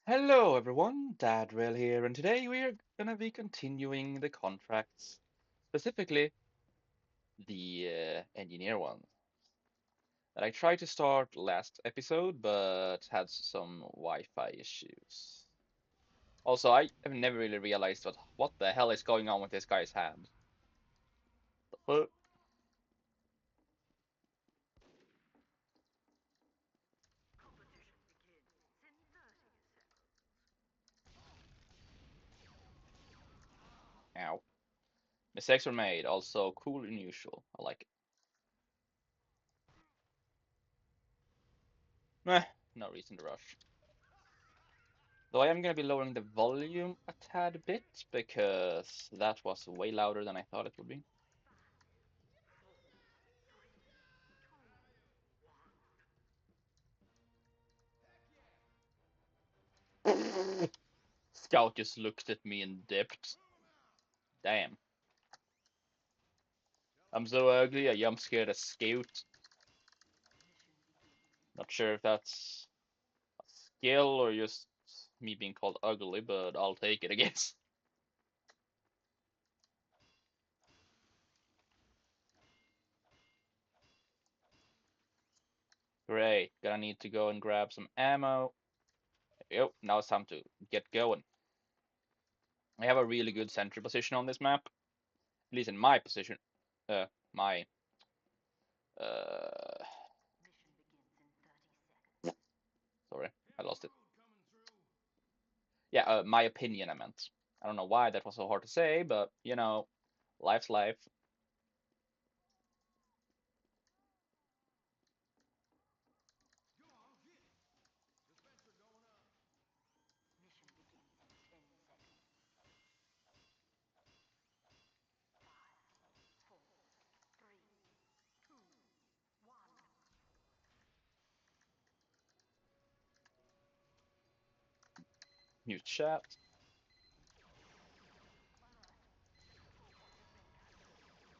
Hello everyone, Dadriel here, and today we are gonna be continuing the contracts, specifically the engineer one that I tried to start last episode, but had some Wi-Fi issues. Also, I have never really realized what the hell is going on with this guy's hand. The fuck? Ow. Mistakes were made, also cool and unusual. I like it. Meh, no reason to rush. Though I am going to be lowering the volume a tad bit because that was way louder than I thought it would be. Scout just looked at me and dipped. Damn. I'm so ugly, I jump scared a Scout. Not sure if that's a skill or just me being called ugly, but I'll take it, I guess. Great, gonna need to go and grab some ammo. Yep, now it's time to get going. I have a really good sentry position on this map, at least in my position. My uh, sorry, I lost it. Yeah, my opinion, I meant. I don't know why that was so hard to say, but life's life. New chat.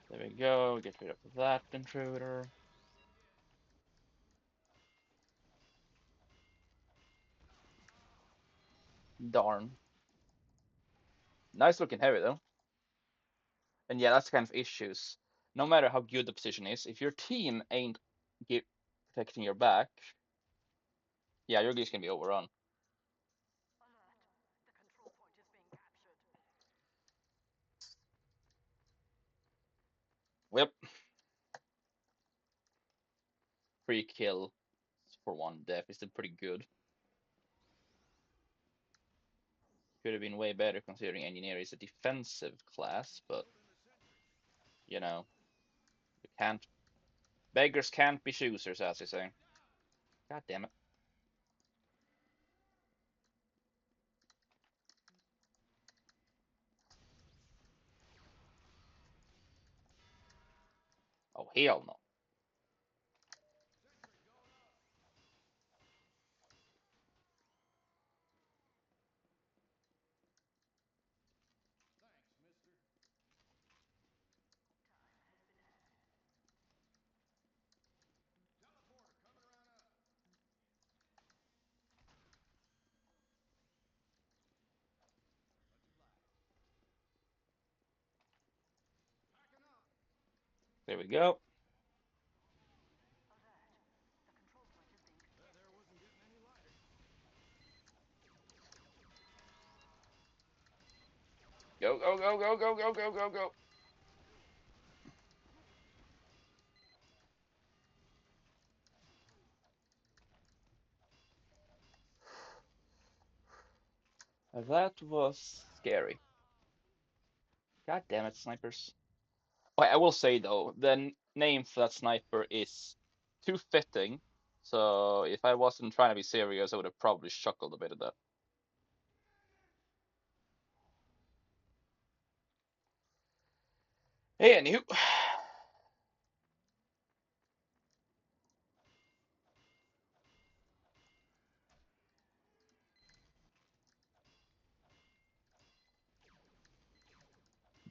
There we go. Get rid of that intruder. Darn. Nice looking heavy though. And yeah, that's the kind of issues. No matter how good the position is, if your team ain't protecting your back, yeah, you're just gonna be overrun. Yep. Free kill for one death is still pretty good. Could have been way better considering engineer is a defensive class, but you know, you can't. Beggars can't be choosers, as you say. God damn it. Oh hell no. There we go. Go, go, go, go, go, go, go, go, go. That was scary. God damn it, snipers. Okay, I will say though, the name for that sniper is too fitting. So if I wasn't trying to be serious, I would have probably chuckled a bit at that. Hey, anywho.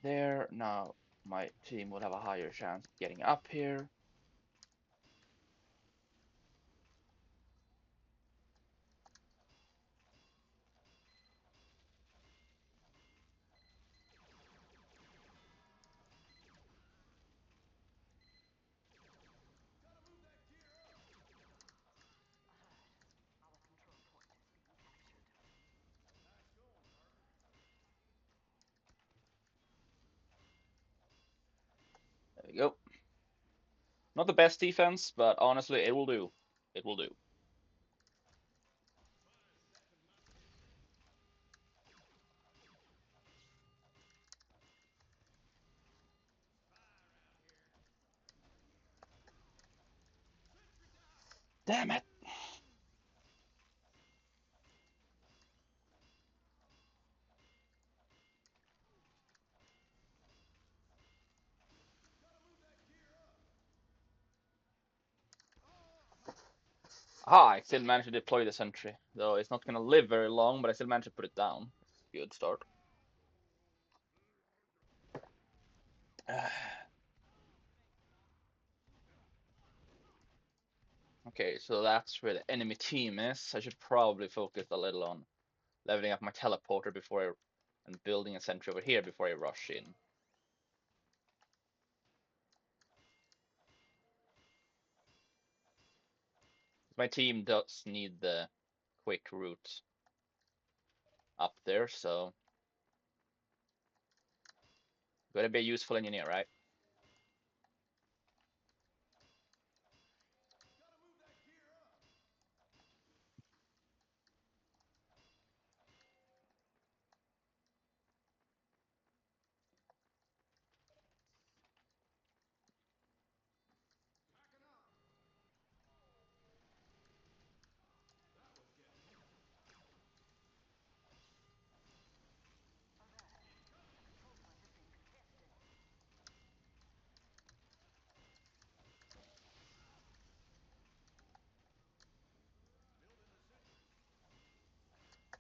There, now my team would have a higher chance of getting up here. Not the best defense, but honestly, it will do. It will do. Damn it! Ah, I still managed to deploy the sentry. Though it's not gonna live very long, but I still managed to put it down. Good start. Okay, so that's where the enemy team is. I should probably focus a little on leveling up my teleporter before and building a sentry over here before I rush in. My team does need the quick route up there, so gotta be a useful engineer, right?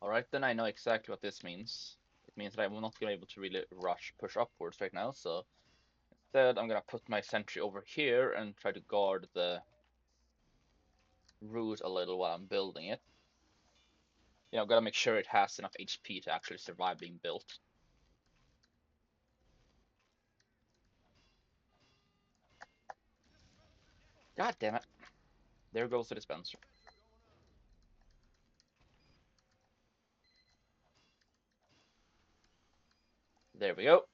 Alright, then I know exactly what this means. It means that I'm not gonna be able to really push upwards right now, so instead I'm gonna put my sentry over here and try to guard the route a little while I'm building it. You know, gotta make sure it has enough HP to actually survive being built. God damn it. There goes the dispenser. There we go.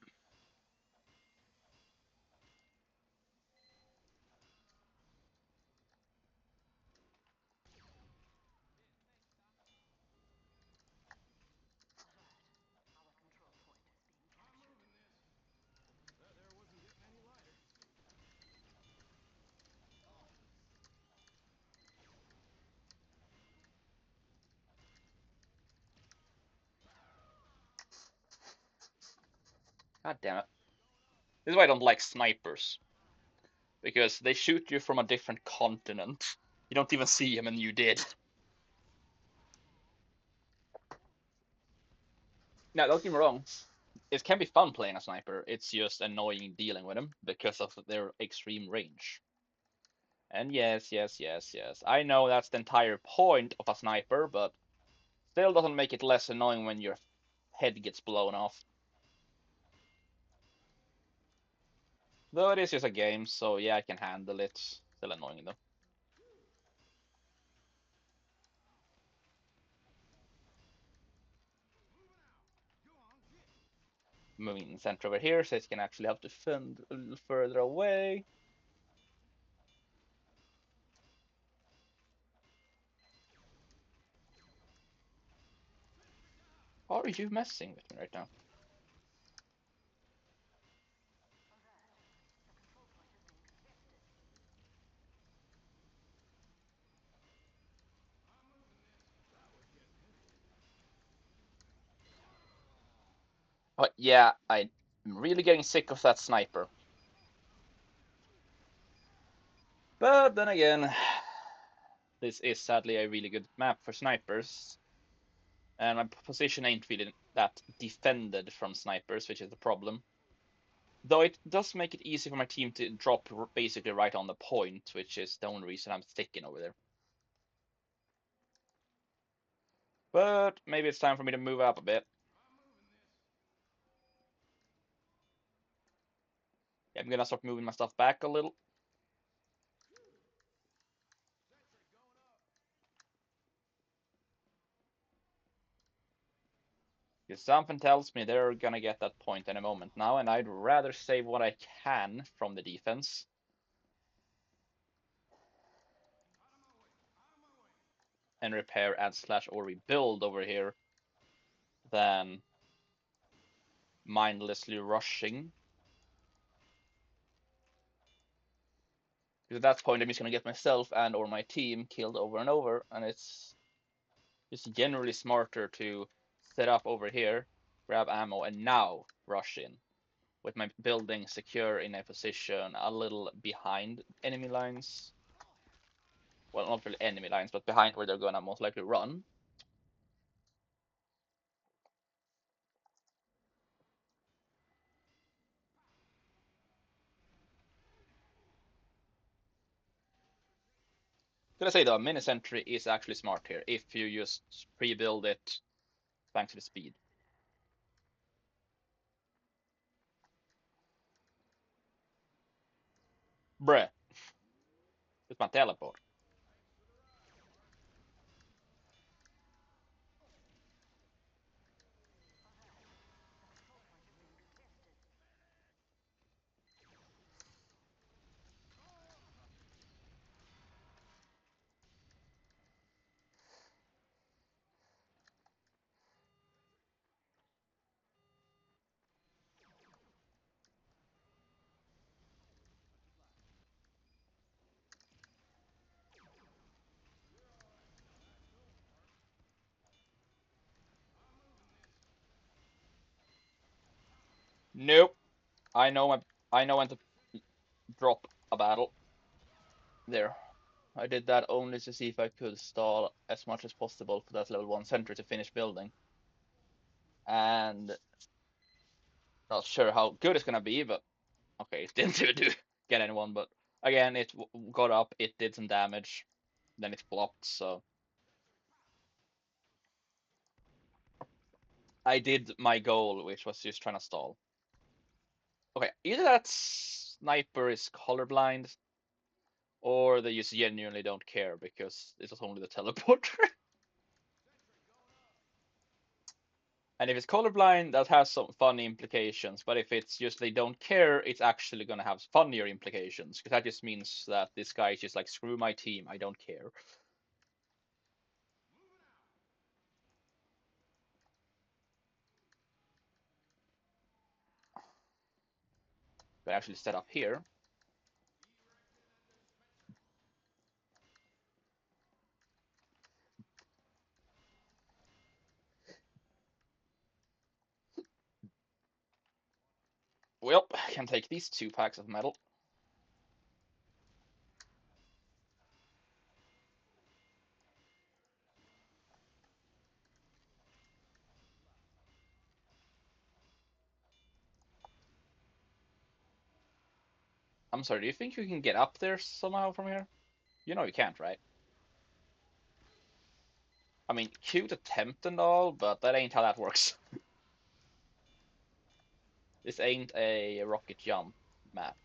God damn it. This is why I don't like snipers. Because they shoot you from a different continent. You don't even see him and you did. Now, don't get me wrong. It can be fun playing a sniper. It's just annoying dealing with them because of their extreme range. And yes, yes, yes, yes. I know that's the entire point of a sniper, but still doesn't make it less annoying when your head gets blown off. Though it is just a game, so yeah, I can handle it. Still annoying though. Moving the center over here so it can actually have to defend a little further away. Are you messing with me right now? But yeah, I'm really getting sick of that sniper. But then again, this is sadly a really good map for snipers. And my position ain't really that defended from snipers, which is the problem. Though it does make it easy for my team to drop basically right on the point, which is the only reason I'm sticking over there. But maybe it's time for me to move up a bit. Yeah, I'm gonna start moving my stuff back a little. Because something tells me they're gonna get that point in a moment now, and I'd rather save what I can from the defense. and repair and slash or rebuild over here than mindlessly rushing. Because at that point, I'm just gonna get myself and or my team killed over and over, and it's just generally smarter to set up over here, grab ammo, and now rush in with my building secure in a position a little behind enemy lines. Well, not really enemy lines, but behind where they're gonna most likely run. Gonna say though, a mini sentry is actually smart here if you just pre-build it thanks to the speed. Bruh, it's my teleport. Nope. I know when to drop a battle. There. I did that only to see if I could stall as much as possible for that level 1 sentry to finish building. And not sure how good it's gonna be, but okay, it didn't even get anyone, but again, it got up, it did some damage, then it blocked, so I did my goal, which was just trying to stall. Okay, either that sniper is colorblind, or they just genuinely don't care because it was only the teleporter. And if it's colorblind, that has some funny implications. But if it's just they don't care, it's actually gonna have funnier implications because that just means that this guy is just like screw my team, I don't care. But actually set up here. Well, I can take these 2 packs of metal. I'm sorry, do you think you can get up there somehow from here? You know you can't, right? I mean, cute attempt and all, but that ain't how that works. This ain't a rocket jump map.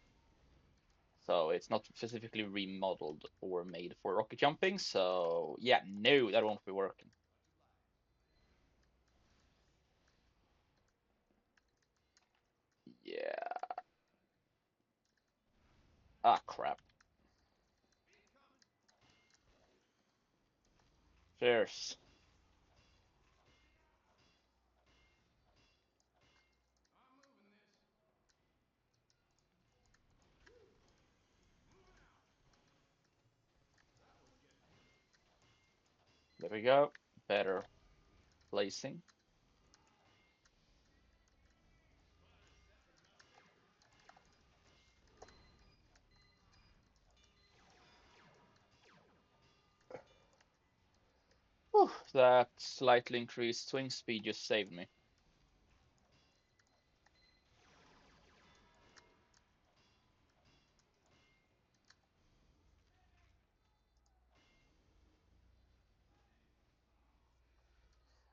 So it's not specifically remodeled or made for rocket jumping. So yeah, no, that won't be working. Yeah. Ah, crap. Cheers. There we go. Better placing. Whew, that slightly increased swing speed just saved me.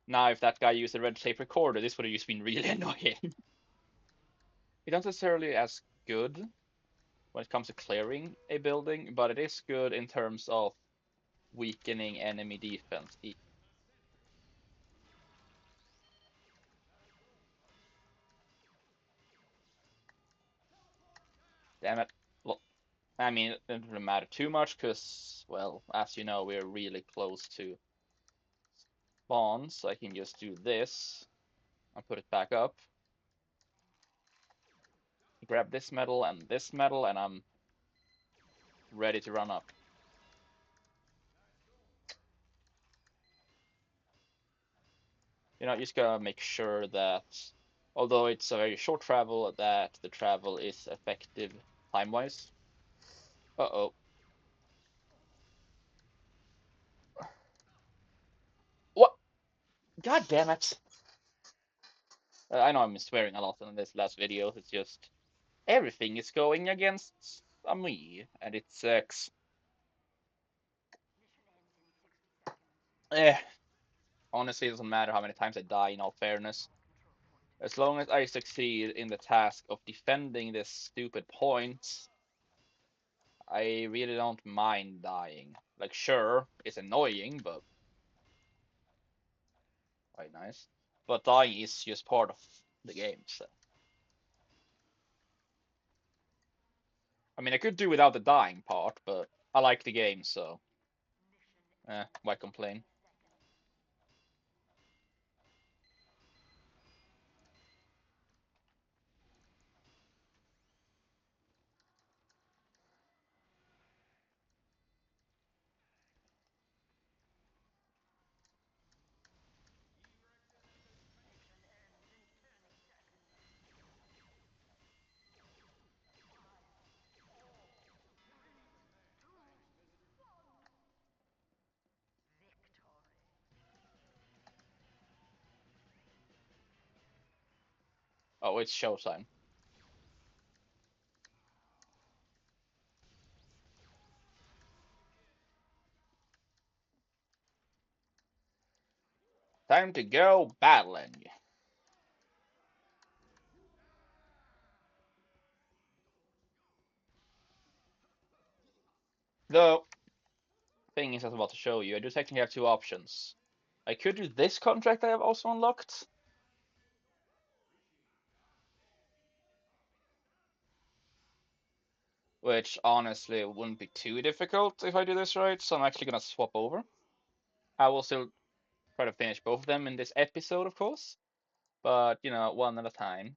Now, if that guy used a red tape recorder, this would have just been really annoying. It's not necessarily as good when it comes to clearing a building, but it is good in terms of weakening enemy defense. Damn it. Well, I mean, it doesn't really matter too much because, well, as you know, we're really close to spawns, I can just do this and put it back up. Grab this metal, and I'm ready to run up. You know, you just gotta make sure that, although it's a very short travel, that the travel is effective time-wise. Uh-oh. What? God damn it. I know I'm swearing a lot in this last video. It's just everything is going against me, and it sucks. Eh, honestly, it doesn't matter how many times I die, in all fairness. As long as I succeed in the task of defending this stupid point, I really don't mind dying. Like, sure, it's annoying, but quite nice. But dying is just part of the game, so. I mean, I could do without the dying part, but I like the game, so why complain? Oh, it's showtime. Time to go battling. The thing is, I was about to show you, I do technically have two options. I could do this contract I have also unlocked, which honestly wouldn't be too difficult if I do this right, so I'm actually gonna swap over. I will still try to finish both of them in this episode, of course, but you know, one at a time.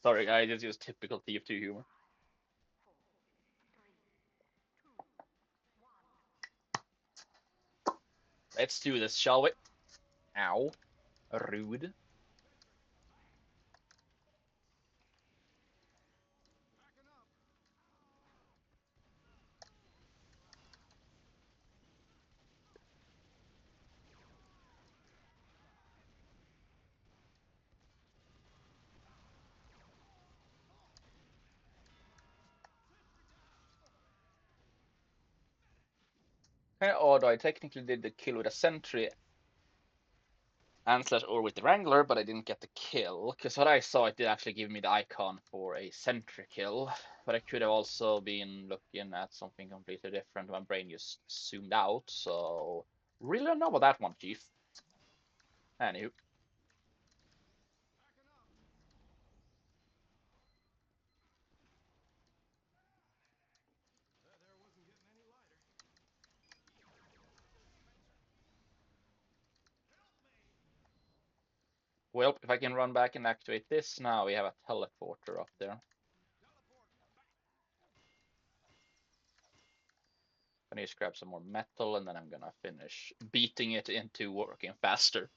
Sorry, guys, it's just typical TF2 humor. Let's do this, shall we? Ow. Rude. Kinda odd, I technically did the kill with a sentry and slash or with the Wrangler, but I didn't get the kill. Because what I saw, it did actually give me the icon for a sentry kill. But I could have also been looking at something completely different. My brain just zoomed out, so really don't know about that one, Chief. Anywho. Well, if I can run back and activate this now, we have a teleporter up there. I need to grab some more metal, and then I'm gonna finish beating it into working faster.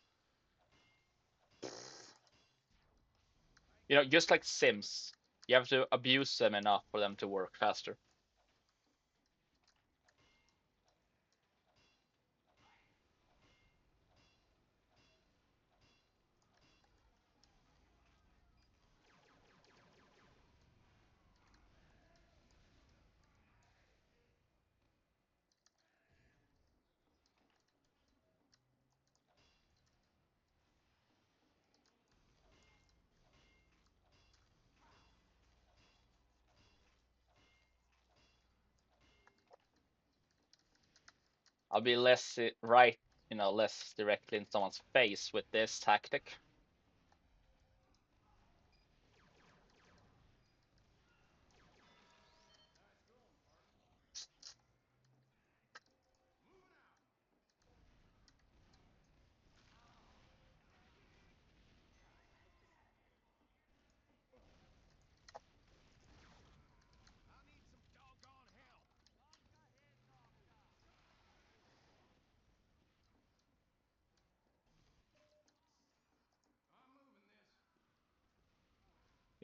You know, just like Sims, you have to abuse them enough for them to work faster. I'll be less right, less directly in someone's face with this tactic.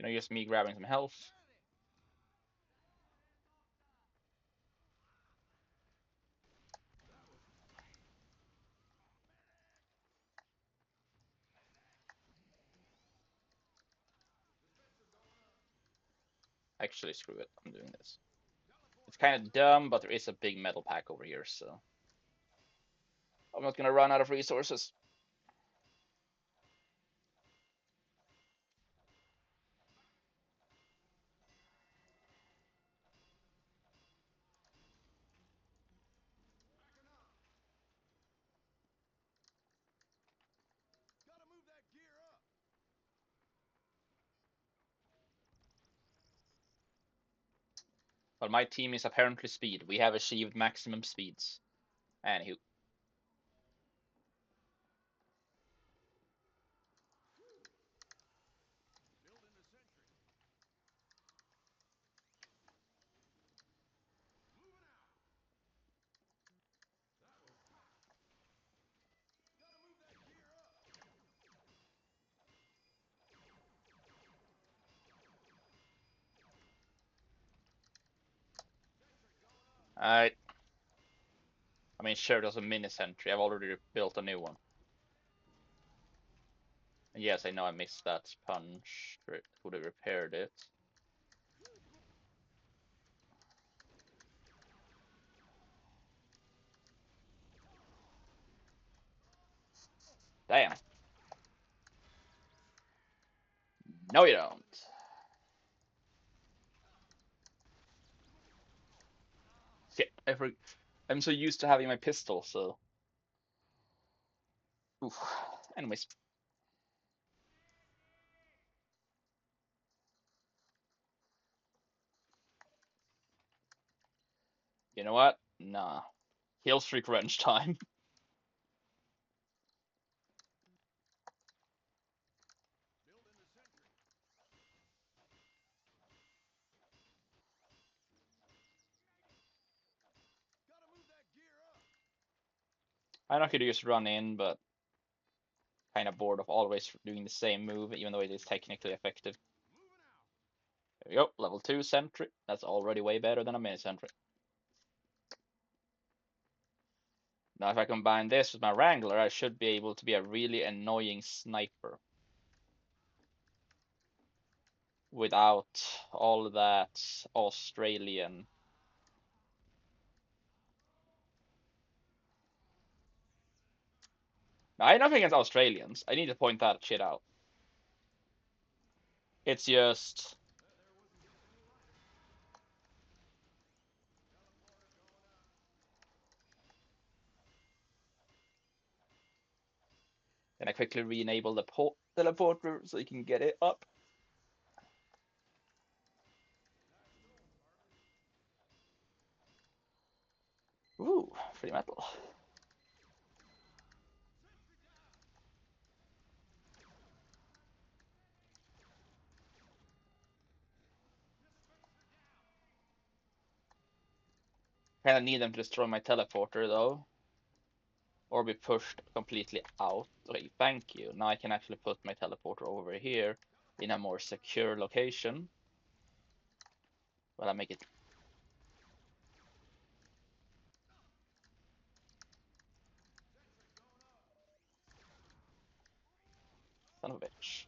Just me grabbing some health. Actually, screw it. I'm doing this. It's kind of dumb, but there is a big metal pack over here, so I'm not gonna run out of resources. But my team is apparently speed. We have achieved maximum speeds. Anywho. Alright. I mean, sure, there's a mini sentry. I've already built a new one. And yes, I know I missed that punch. Would have repaired it. Damn. No, you don't. Shit. I'm so used to having my pistol, so. Oof. Anyways. You know what? Nah. Kill streak wrench time. I know I could just run in, but kind of bored of always doing the same move, even though it is technically effective. There we go, level 2 sentry. That's already way better than a mini sentry. Now if I combine this with my Wrangler, I should be able to be a really annoying sniper. Without all that Australian. Now, I have nothing against Australians. I need to point that shit out. It's just Then I quickly re-enable the teleporter so you can get it up. Ooh, free metal. Kinda need them to destroy my teleporter though. Or be pushed completely out. Okay, thank you. Now I can actually put my teleporter over here in a more secure location. Well, I make it. Son of a bitch.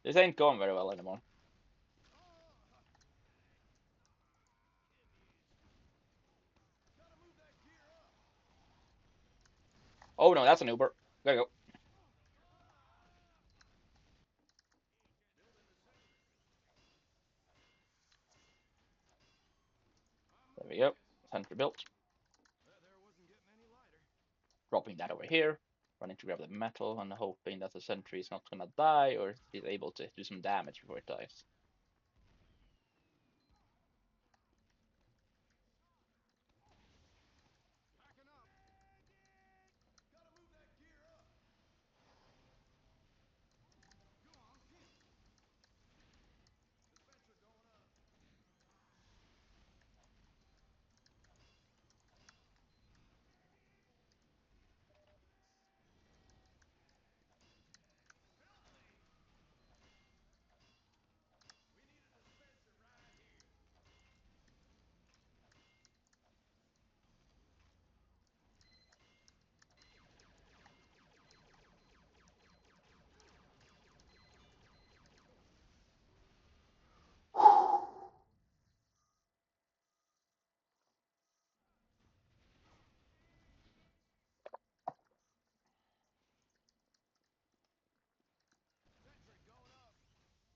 This ain't going very well anymore. Oh no, that's an Uber. There you go. sentry built. Dropping that over here, running to grab the metal and hoping that the sentry is not gonna die or is able to do some damage before it dies.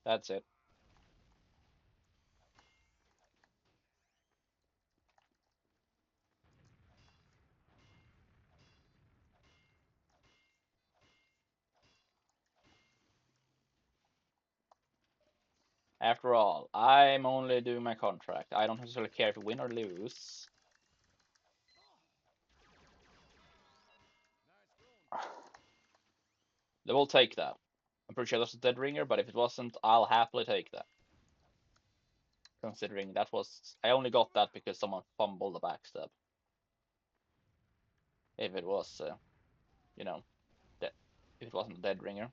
That's it. After all, I'm only doing my contract. I don't necessarily care if we win or lose. They will take that. I'm pretty sure that's a dead ringer, but if it wasn't, I'll happily take that. Considering that was, I only got that because someone fumbled the backstab. If it was, you know, if it wasn't a dead ringer.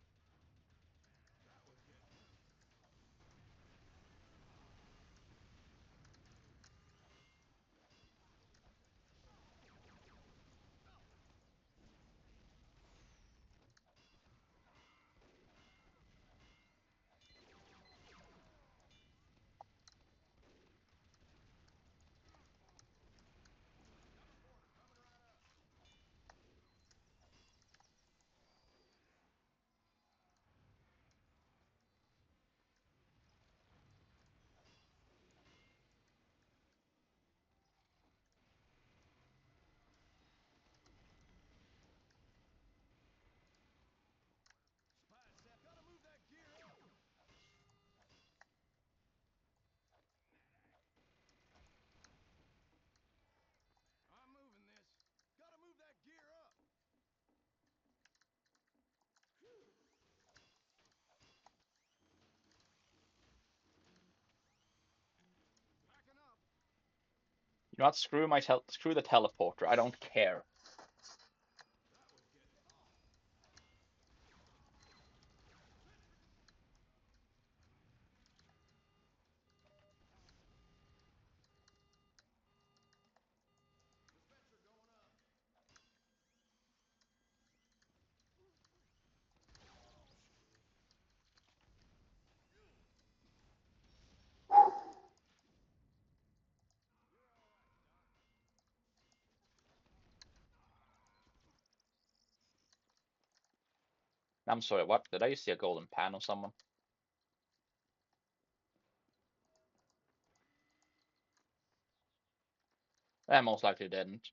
You know what? Screw the teleporter. I don't care. I'm sorry. What did I see a golden pan on someone? I most likely didn't.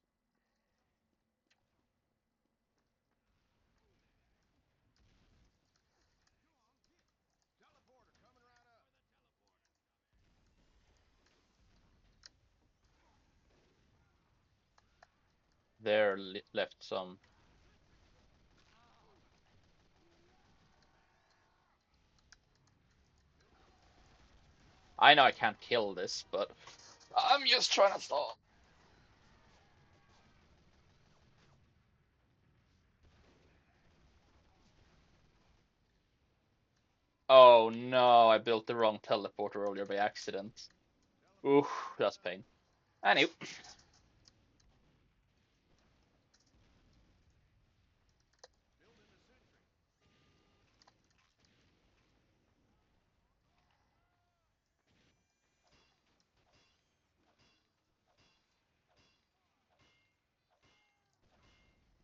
There left some. I know I can't kill this, but I'm just trying to stall. Oh no, I built the wrong teleporter earlier by accident. Ooh, that's pain. Anyway,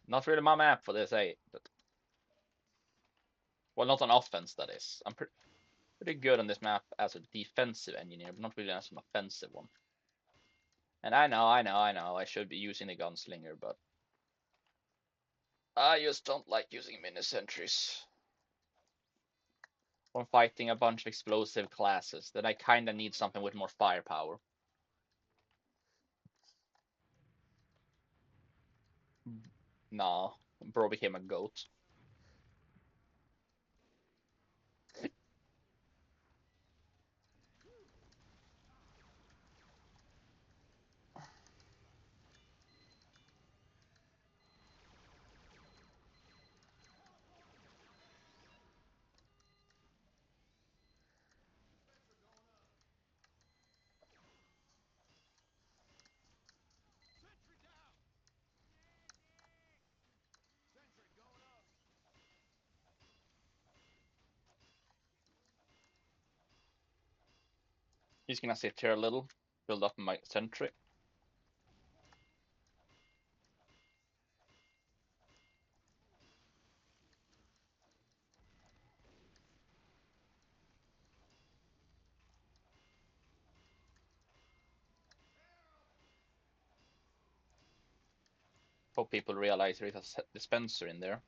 not really my map for this, eh? Well, not on offense, that is. I'm pretty good on this map as a defensive engineer, but not really as an offensive one. And I know, I should be using the gunslinger, but I just don't like using mini sentries when fighting a bunch of explosive classes. Then I kinda need something with more firepower. Nah, bro became a goat. He's gonna sit here a little, build up my sentry. Hope people realize there is a dispenser in there.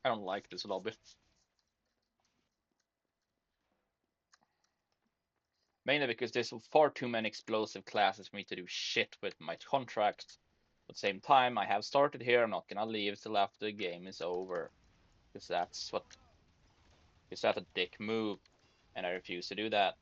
I don't like this lobby. Mainly because there's far too many explosive classes for me to do shit with my contract. At the same time, I have started here. I'm not gonna leave till after the game is over. Because that's a dick move. And I refuse to do that.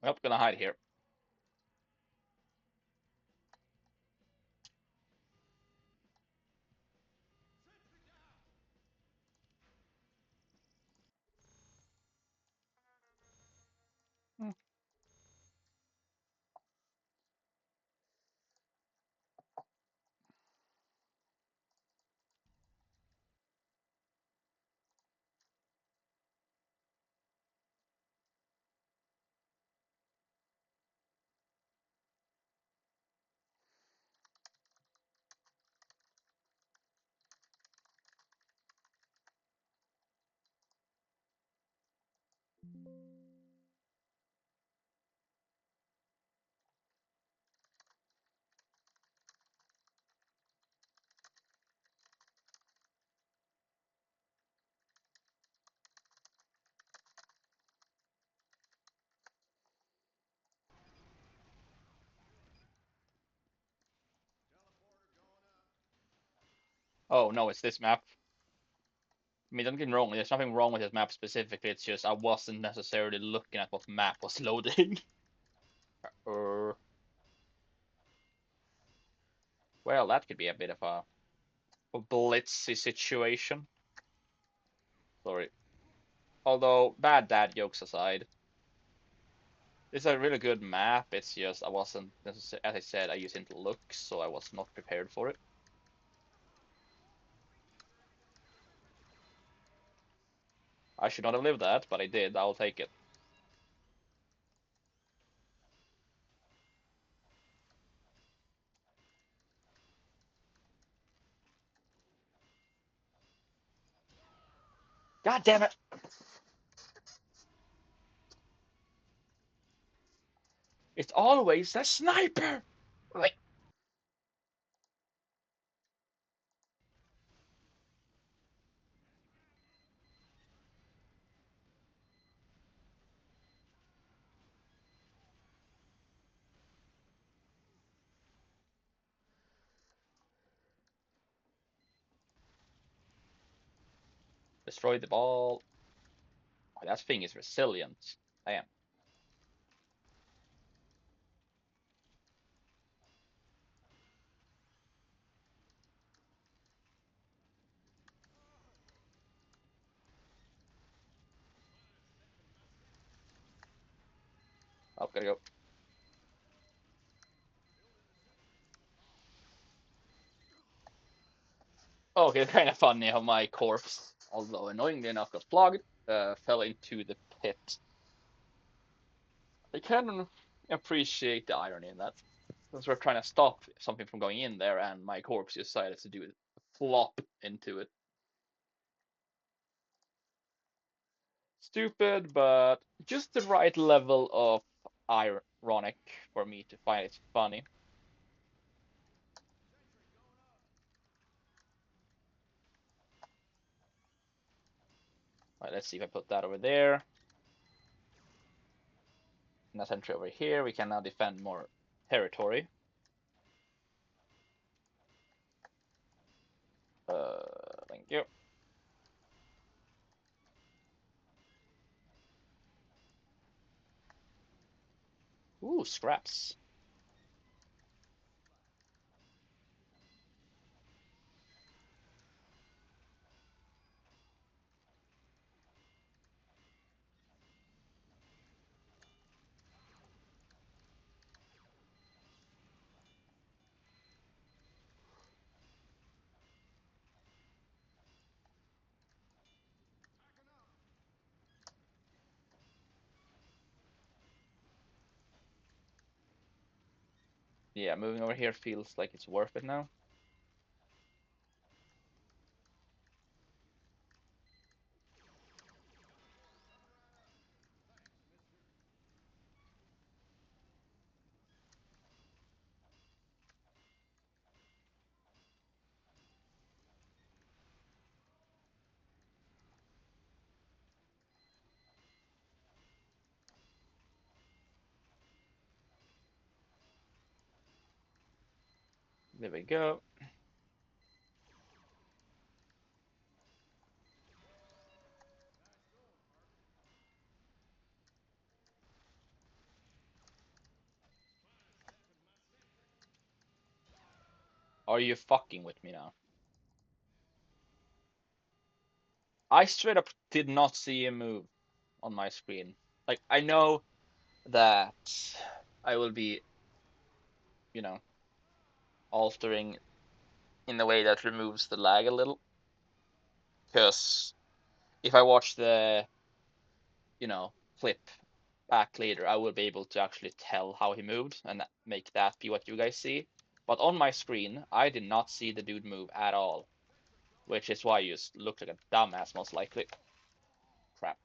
I'm gonna hide here. Hmm. Oh no, it's this map. I mean, don't get me wrong, there's nothing wrong with this map specifically, it's just I wasn't necessarily looking at what map was loading. Or, well, that could be a bit of a blitzy situation. Sorry. Although, bad dad jokes aside, it's a really good map, it's just I wasn't necessarily, as I said, I used into looks, so I was not prepared for it. I should not have lived that, but I did, I'll take it. God damn it! It's always a sniper! Like, destroy the ball. Oh, that thing is resilient. Damn. Oh, gotta go. Okay, it's kind of funny how my corpse, although annoyingly enough got plugged, fell into the pit. I can appreciate the irony in that. Since we're trying to stop something from going in there, and my corpse decided to do a flop into it. Stupid, but just the right level of ironic for me to find it funny. All right, let's see if I put that over there. And a sentry over here. We can now defend more territory. Thank you. Ooh, scraps. Yeah, moving over here feels like it's worth it now. There we go. Are you fucking with me now? I straight up did not see him move on my screen. Like, I know that I will be, you know, altering in a way that removes the lag a little. Because if I watch the, clip back later, I will be able to actually tell how he moved and make that be what you guys see. But on my screen, I did not see the dude move at all, which is why you just look like a dumbass most likely. Crap.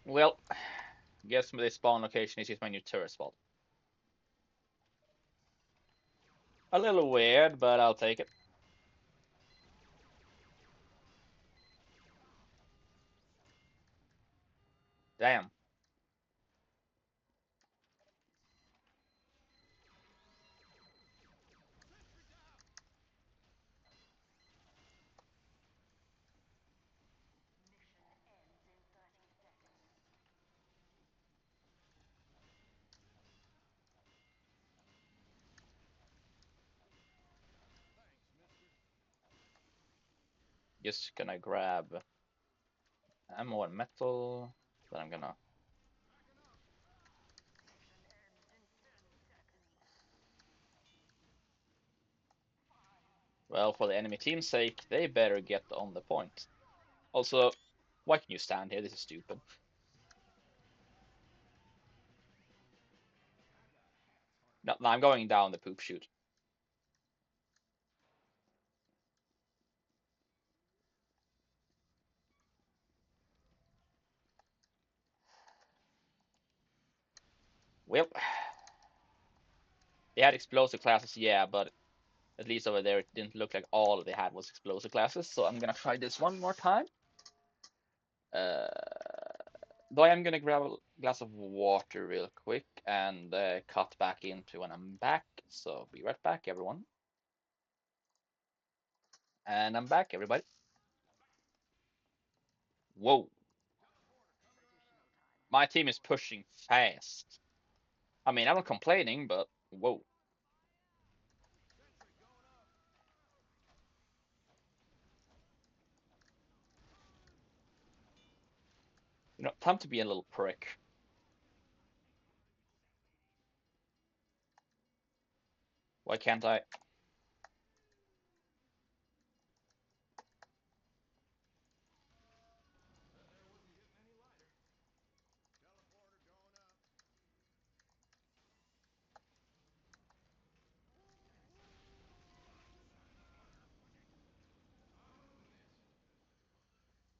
Well, guess this spawn location is just my new turret spot. A little weird, but I'll take it. Damn. Just gonna grab ammo and metal. Then I'm gonna. Well, for the enemy team's sake, they better get on the point. Also, why can you stand here? This is stupid. No, no, I'm going down the poop chute. Well, they had explosive classes, yeah, but at least over there it didn't look like all they had was explosive classes. So I'm gonna try this one more time. Uh, though I am gonna grab a glass of water real quick and cut back into when I'm back. So be right back, everyone. And I'm back, everybody. Whoa, my team is pushing fast. I mean, I'm not complaining, but whoa. You know, time to be a little prick. Why can't I?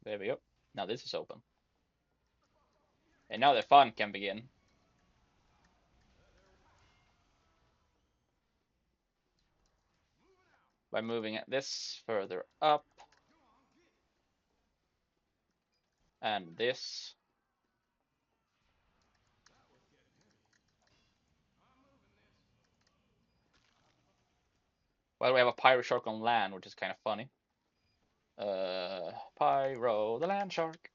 There we go. Now this is open. And now the fun can begin. By moving this further up and this. Well, we have a pyro shark on land, which is kind of funny. Pyro the land shark.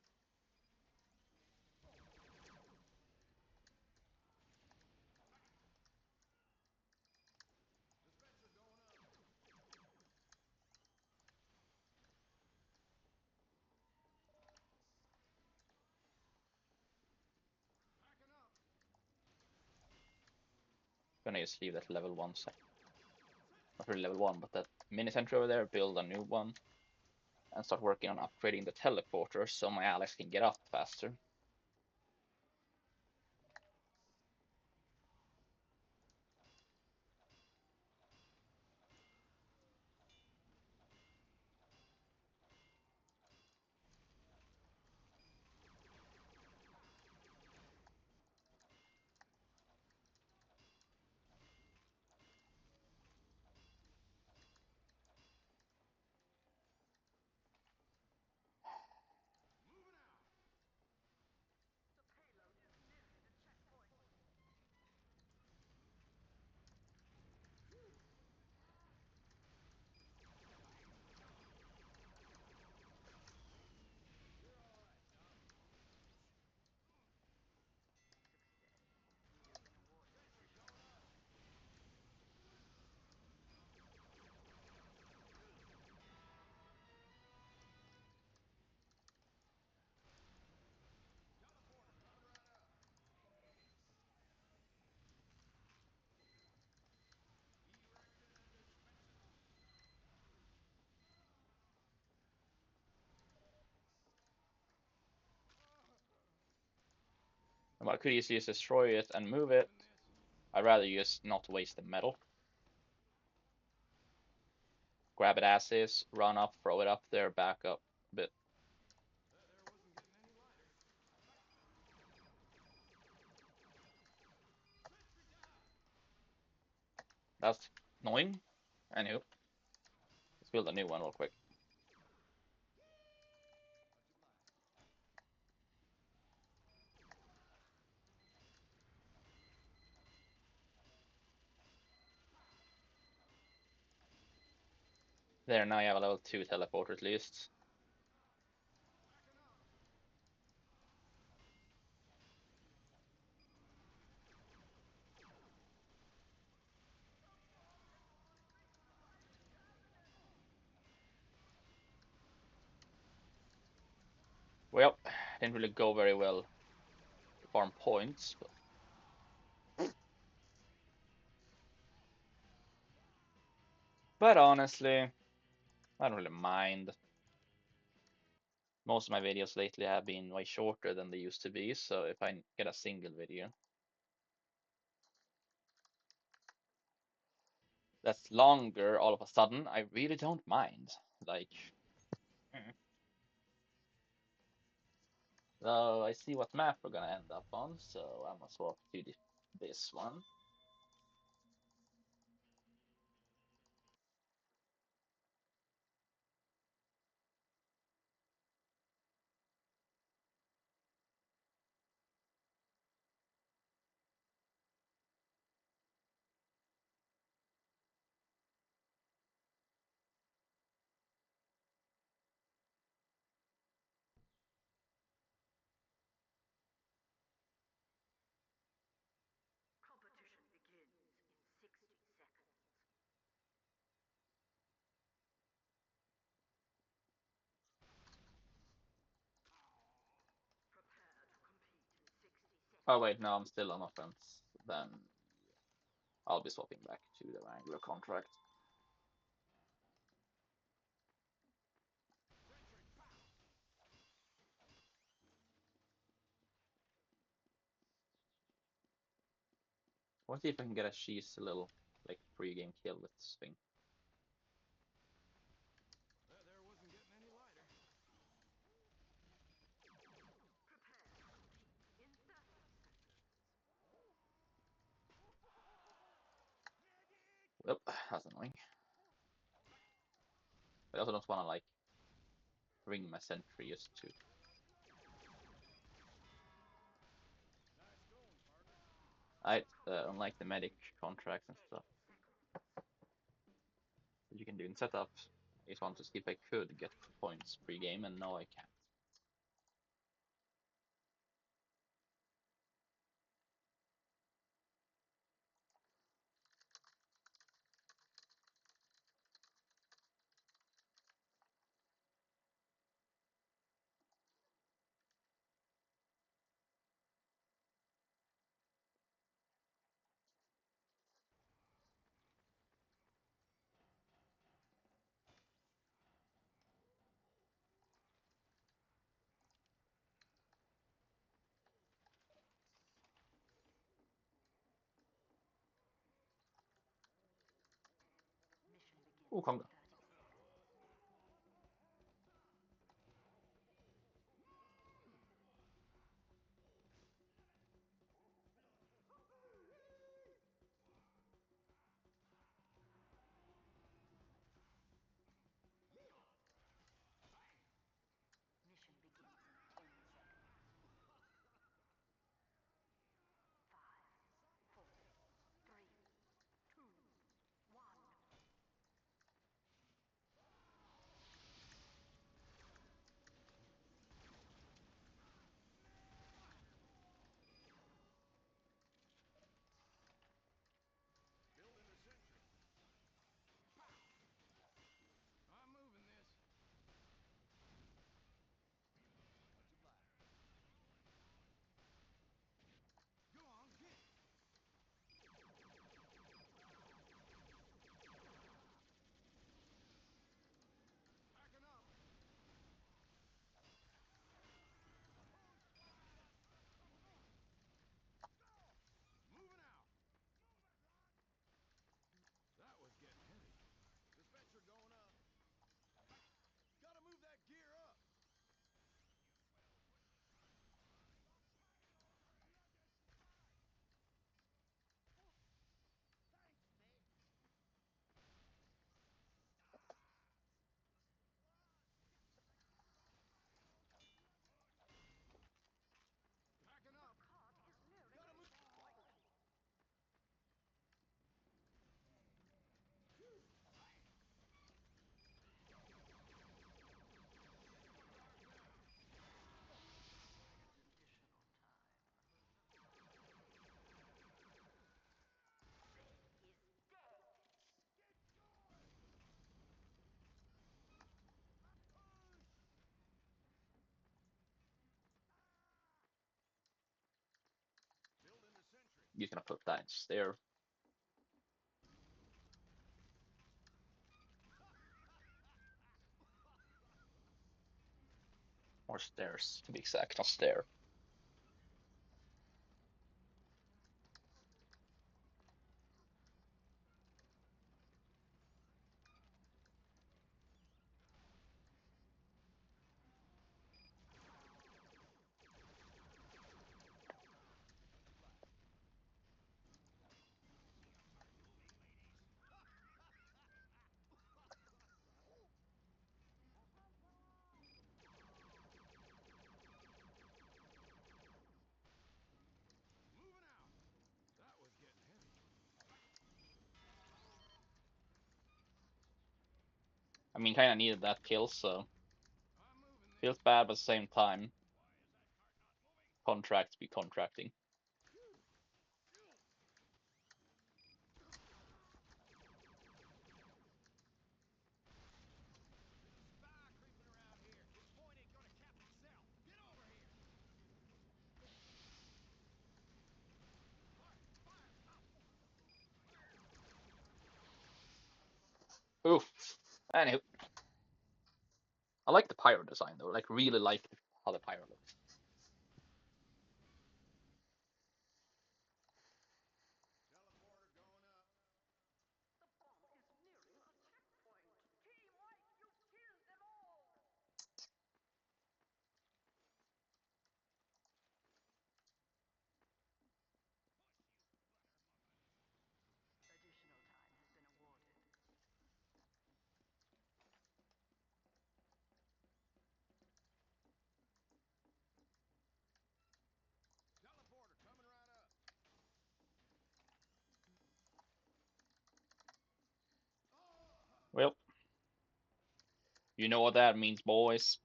Gonna just leave that level 1 sec. Not really level 1, but that mini sentry over there, build a new one, and start working on upgrading the teleporter so my allies can get up faster. I could easily just destroy it and move it. I'd rather just not waste the metal. Grab it as is, run up, throw it up there, back up a bit. That's annoying. Anywho, let's build a new one real quick. There, now you have a level 2 teleporter at least. Well, didn't really go very well to farm points, but honestly, I don't really mind. Most of my videos lately have been way shorter than they used to be, so if I get a single video that's longer all of a sudden, I really don't mind. Like, mm. So I see what map we're gonna end up on, so I must walk to this one. Oh wait, no, I'm still on offense. Then I'll be swapping back to the Wrangler contract. I want to see if I can get a cheese a little like pre-game kill with this thing. Well, that's annoying. But I also don't want to like ring my sentry just to. Unlike the medic contracts and stuff that you can do in setup, I just want to see if I could get points pre-game, and no, I can't. Oh, come on. You're gonna put that there. Or stairs, to be exact, not stair. I mean, kind of needed that kill, so feels bad, but at the same time, contracts be contracting. Oof. Anywho, I like the pyro design though. Like, really like how the pyro looks. Well, you know what that means, boys.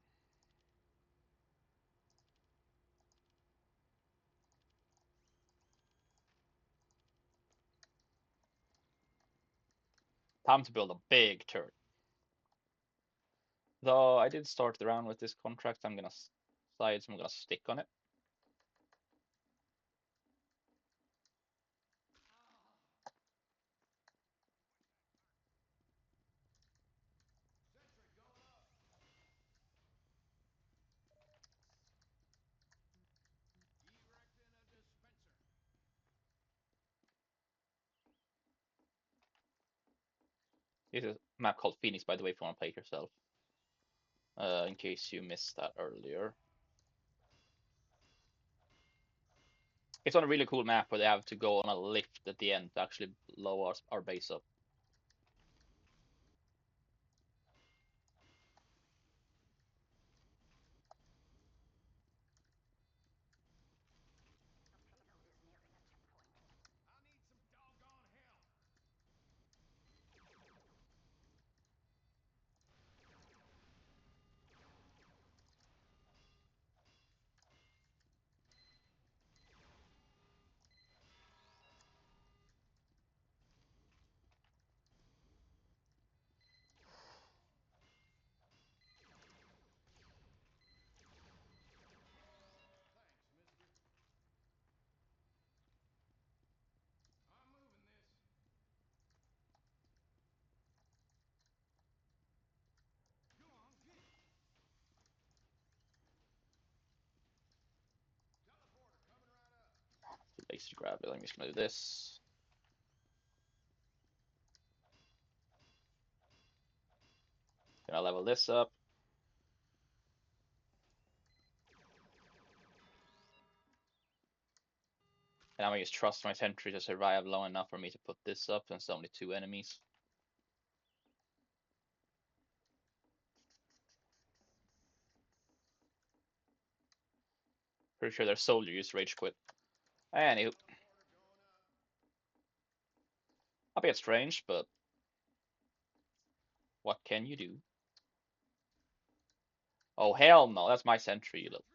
Time to build a big turret. Though I did start the round with this contract, I'm gonna decide I'm gonna stick on it. This is a map called Phoenix, by the way, if you want to play it yourself. In case you missed that earlier. It's on a really cool map where they have to go on a lift at the end to actually blow our base up. Too lazy to grab it. I'm just gonna do this. Gonna level this up. And I'm gonna just trust my sentry to survive long enough for me to put this up, and it's only 2 enemies. Pretty sure their soldier used rage quit. Anywho, a bit strange, but what can you do? Oh hell no, that's my sentry. Look.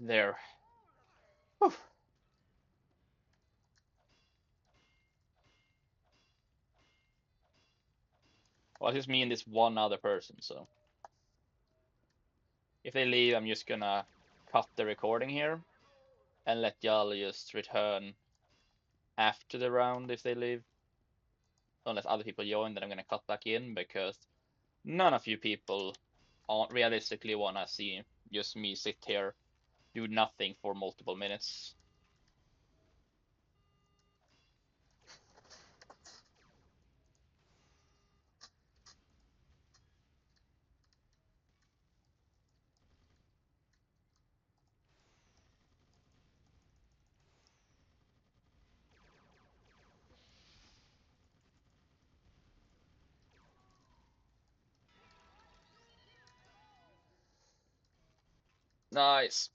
There. Whew. Well, it's just me and this one other person, so if they leave, I'm just gonna cut the recording here and let y'all just return after the round if they leave. Unless other people join, then I'm gonna cut back in because none of you people realistically wanna see just me sit here, do nothing for multiple minutes. Nice.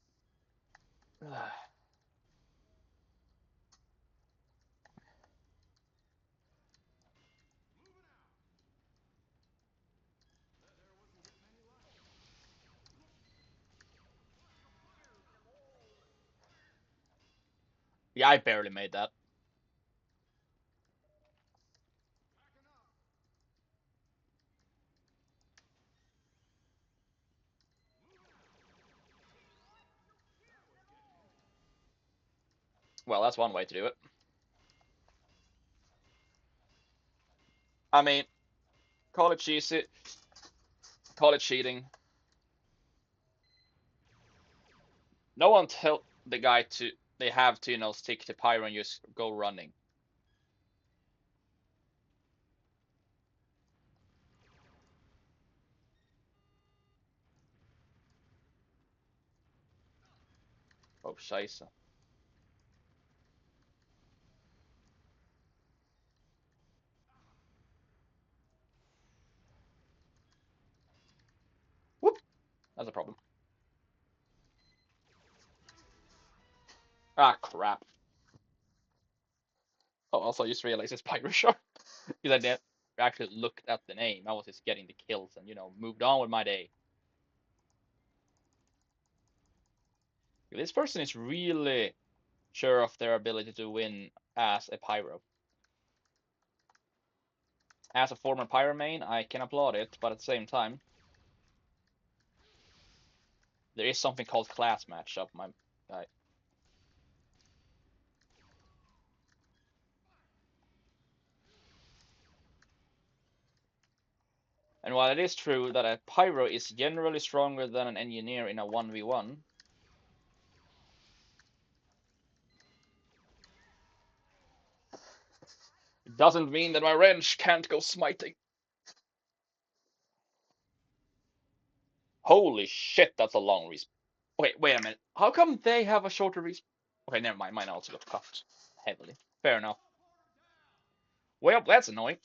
Yeah, I barely made that. Well, that's one way to do it. I mean, call it cheesy, call it cheating. No one tell the guy to they have to stick to pyro and just go running. Oh scheiße. Whoop. That's a problem. Ah crap. Oh, also I just realized it's pyro shark because I didn't actually looked at the name. I was just getting the kills and moved on with my day. This person is really sure of their ability to win as a pyro. As a former pyro main, I can applaud it, but at the same time, there is something called class matchup, my guy. And while it is true that a pyro is generally stronger than an engineer in a 1v1, it doesn't mean that my wrench can't go smiting. Holy shit, that's a long respawn. Okay, wait a minute. How come they have a shorter respawn? Okay, never mind. Mine also got cut heavily. Fair enough. Well, that's annoying.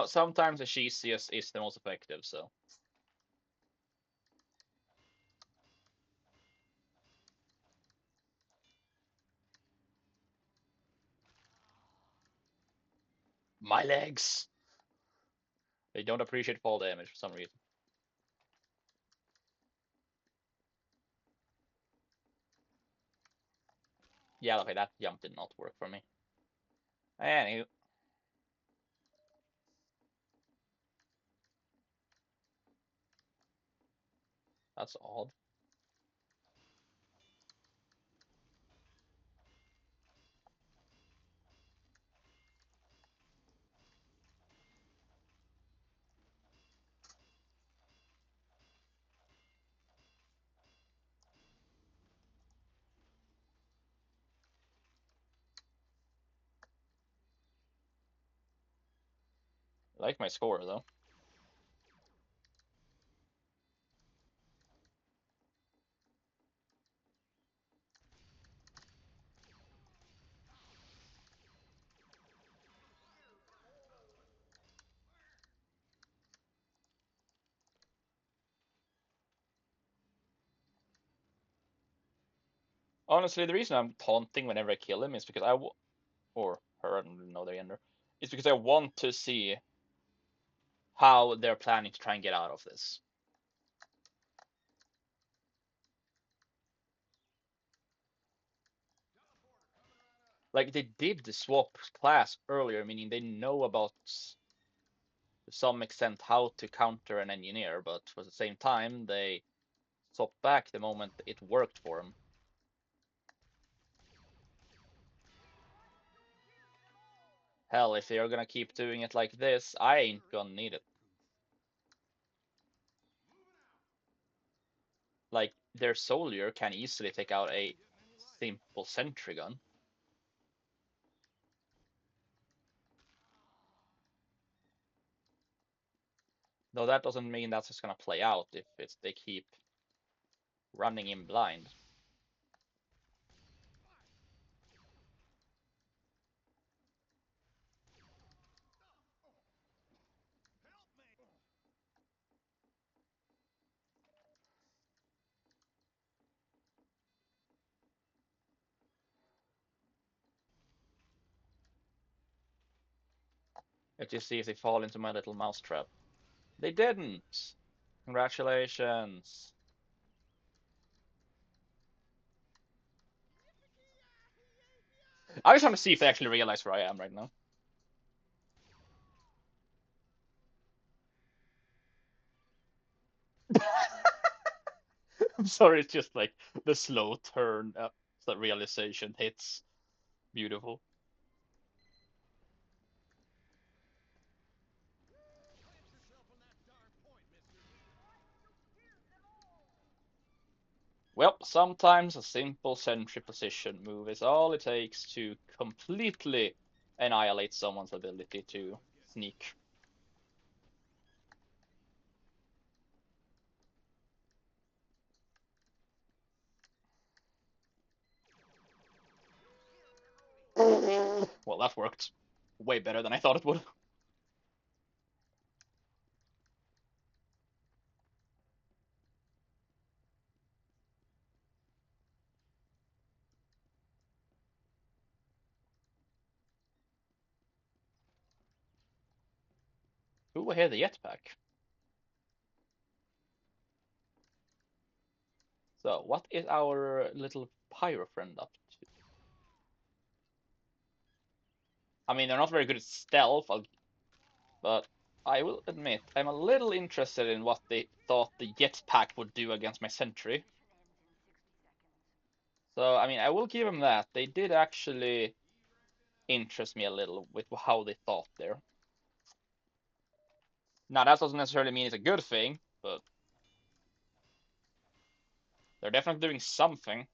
Sometimes the cheesiest is the most effective, so. My legs! They don't appreciate fall damage for some reason. Yeah, okay, that jump did not work for me. Anywho, that's odd. I like my score though. Honestly, the reason I'm taunting whenever I kill him is because or her, I don't know their gender, is because I want to see how they're planning to try and get out of this. Like they did the swap class earlier, meaning they know about to some extent how to counter an engineer, but at the same time they swapped back the moment it worked for them. Hell, if they're gonna keep doing it like this, I ain't gonna need it. Like their soldier can easily take out a simple sentry gun. Though that doesn't mean that's just gonna play out if they keep running in blind. Let's just see if they fall into my little mousetrap. They didn't! Congratulations! I just want to see if they actually realize where I am right now. I'm sorry, it's just like the slow turn that realization hits. Beautiful. Well, sometimes a simple sentry position move is all it takes to completely annihilate someone's ability to sneak. Well, that worked way better than I thought it would. Ooh, I hear the jetpack. So, what is our little pyro friend up to? I mean, they're not very good at stealth, but I will admit I'm a little interested in what they thought the jetpack would do against my sentry. So, I mean, I will give them that. They did actually interest me a little with how they thought there. Now, that doesn't necessarily mean it's a good thing, but they're definitely doing something.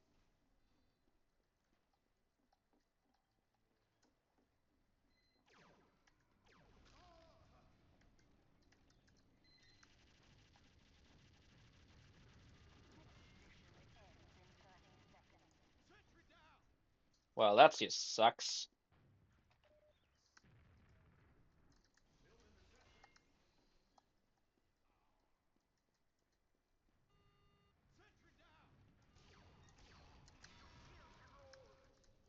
Well, that just sucks.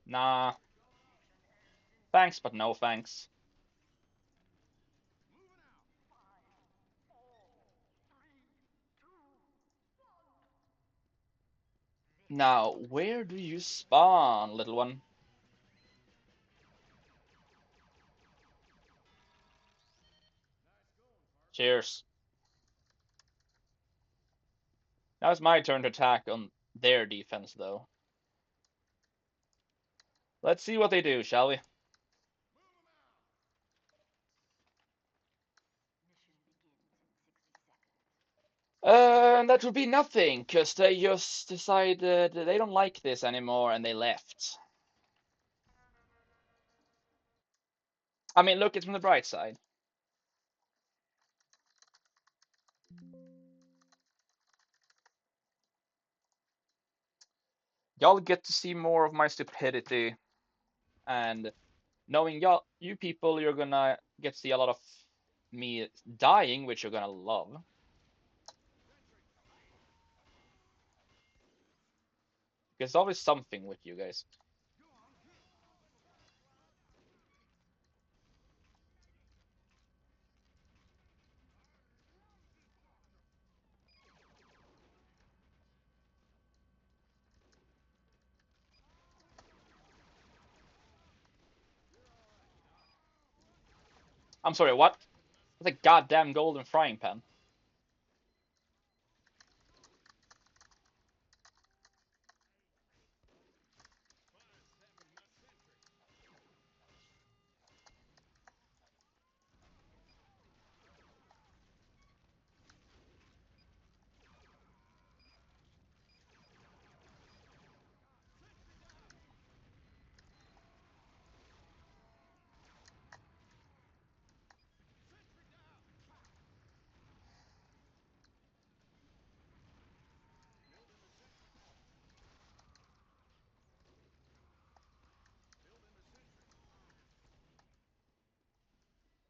Nah, thanks, but no thanks. Now, where do you spawn, little one? Cheers. Now it's my turn to attack on their defense, though. Let's see what they do, shall we? And that would be nothing, because they just decided they don't like this anymore and they left. I mean, look, it's from the bright side. y'all get to see more of my stupidity, and knowing y'all, you people, you're gonna get to see a lot of me dying, which you're gonna love. Because there's always something with you guys. I'm sorry, what? That's a goddamn golden frying pan.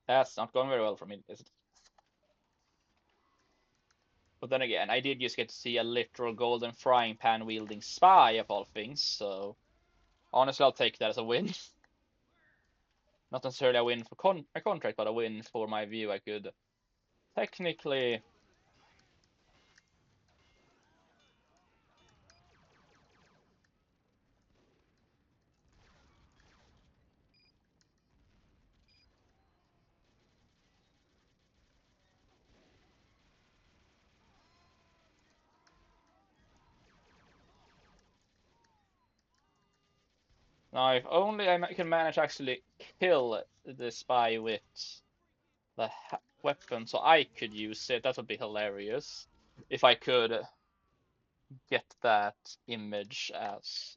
That's not going very well for me, is it? But then again, I did just get to see a literal golden frying pan wielding spy of all things, so honestly, I'll take that as a win. Not necessarily a win for a contract, but a win for my view. I could technically. Now, if only I can manage to actually kill the spy with the weapon, so I could use it. That would be hilarious. If I could get that image as.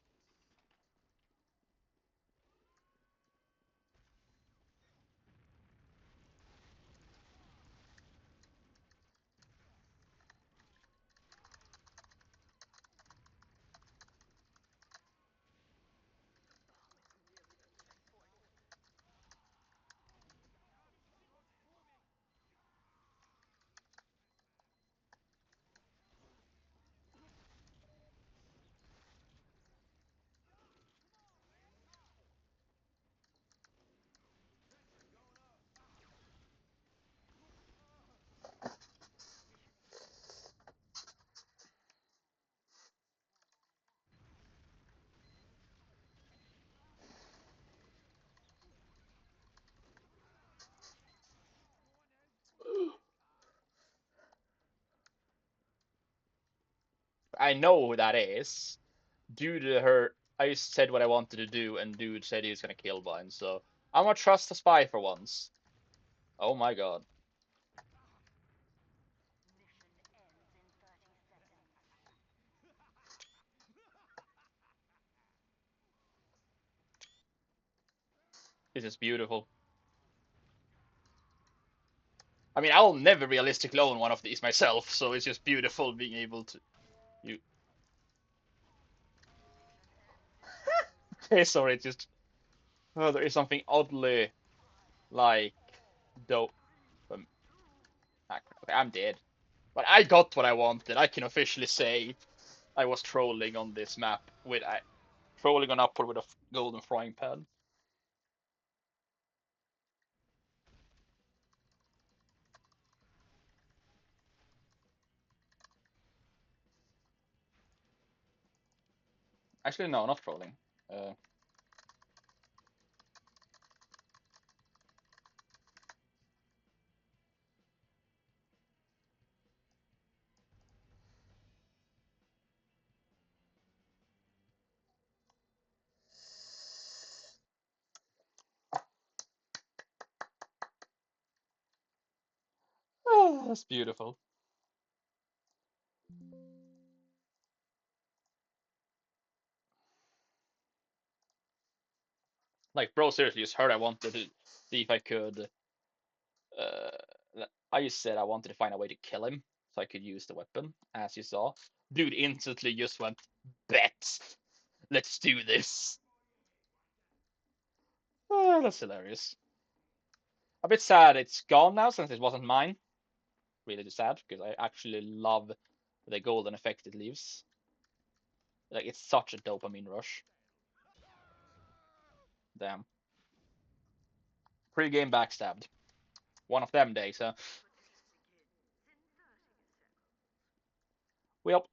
I know who that is. Dude, her. I said what I wanted to do, and dude said he was gonna kill Blind, so I'm gonna trust the spy for once. Oh my god. This is beautiful. I mean, I'll never realistically own one of these myself, so it's just beautiful being able to. You. Okay, sorry, it's just. Oh, there is something oddly like. Dope. Um, okay, I'm dead. But I got what I wanted. I can officially say I was trolling on this map with trolling on Upward with a golden frying pan. Actually, no, not trolling. Uh, that's beautiful. Like, bro, seriously, just heard I wanted to see if I could. I just said I wanted to find a way to kill him so I could use the weapon, as you saw. Dude instantly just went bet. Let's do this. Oh, that's hilarious. A bit sad it's gone now since it wasn't mine. Really sad because I actually love the golden effect it leaves. Like it's such a dopamine rush. Damn. Pre-game backstabbed. One of them days, huh? Well,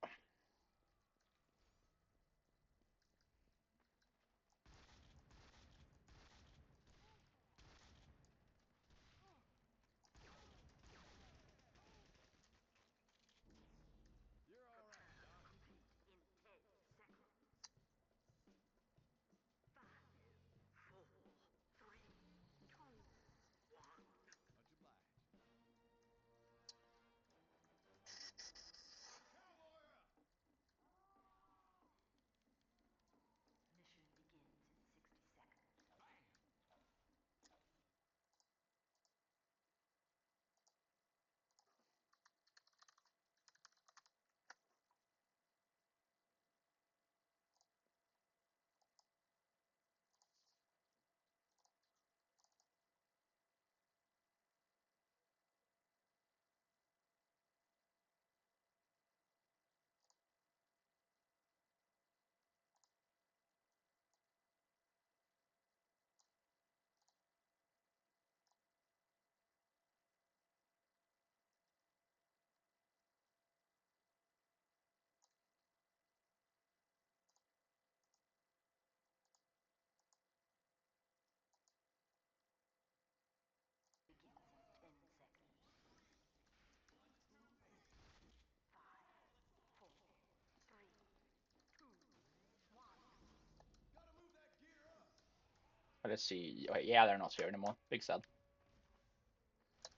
let's see. Okay, yeah, they're not here anymore. Big sad.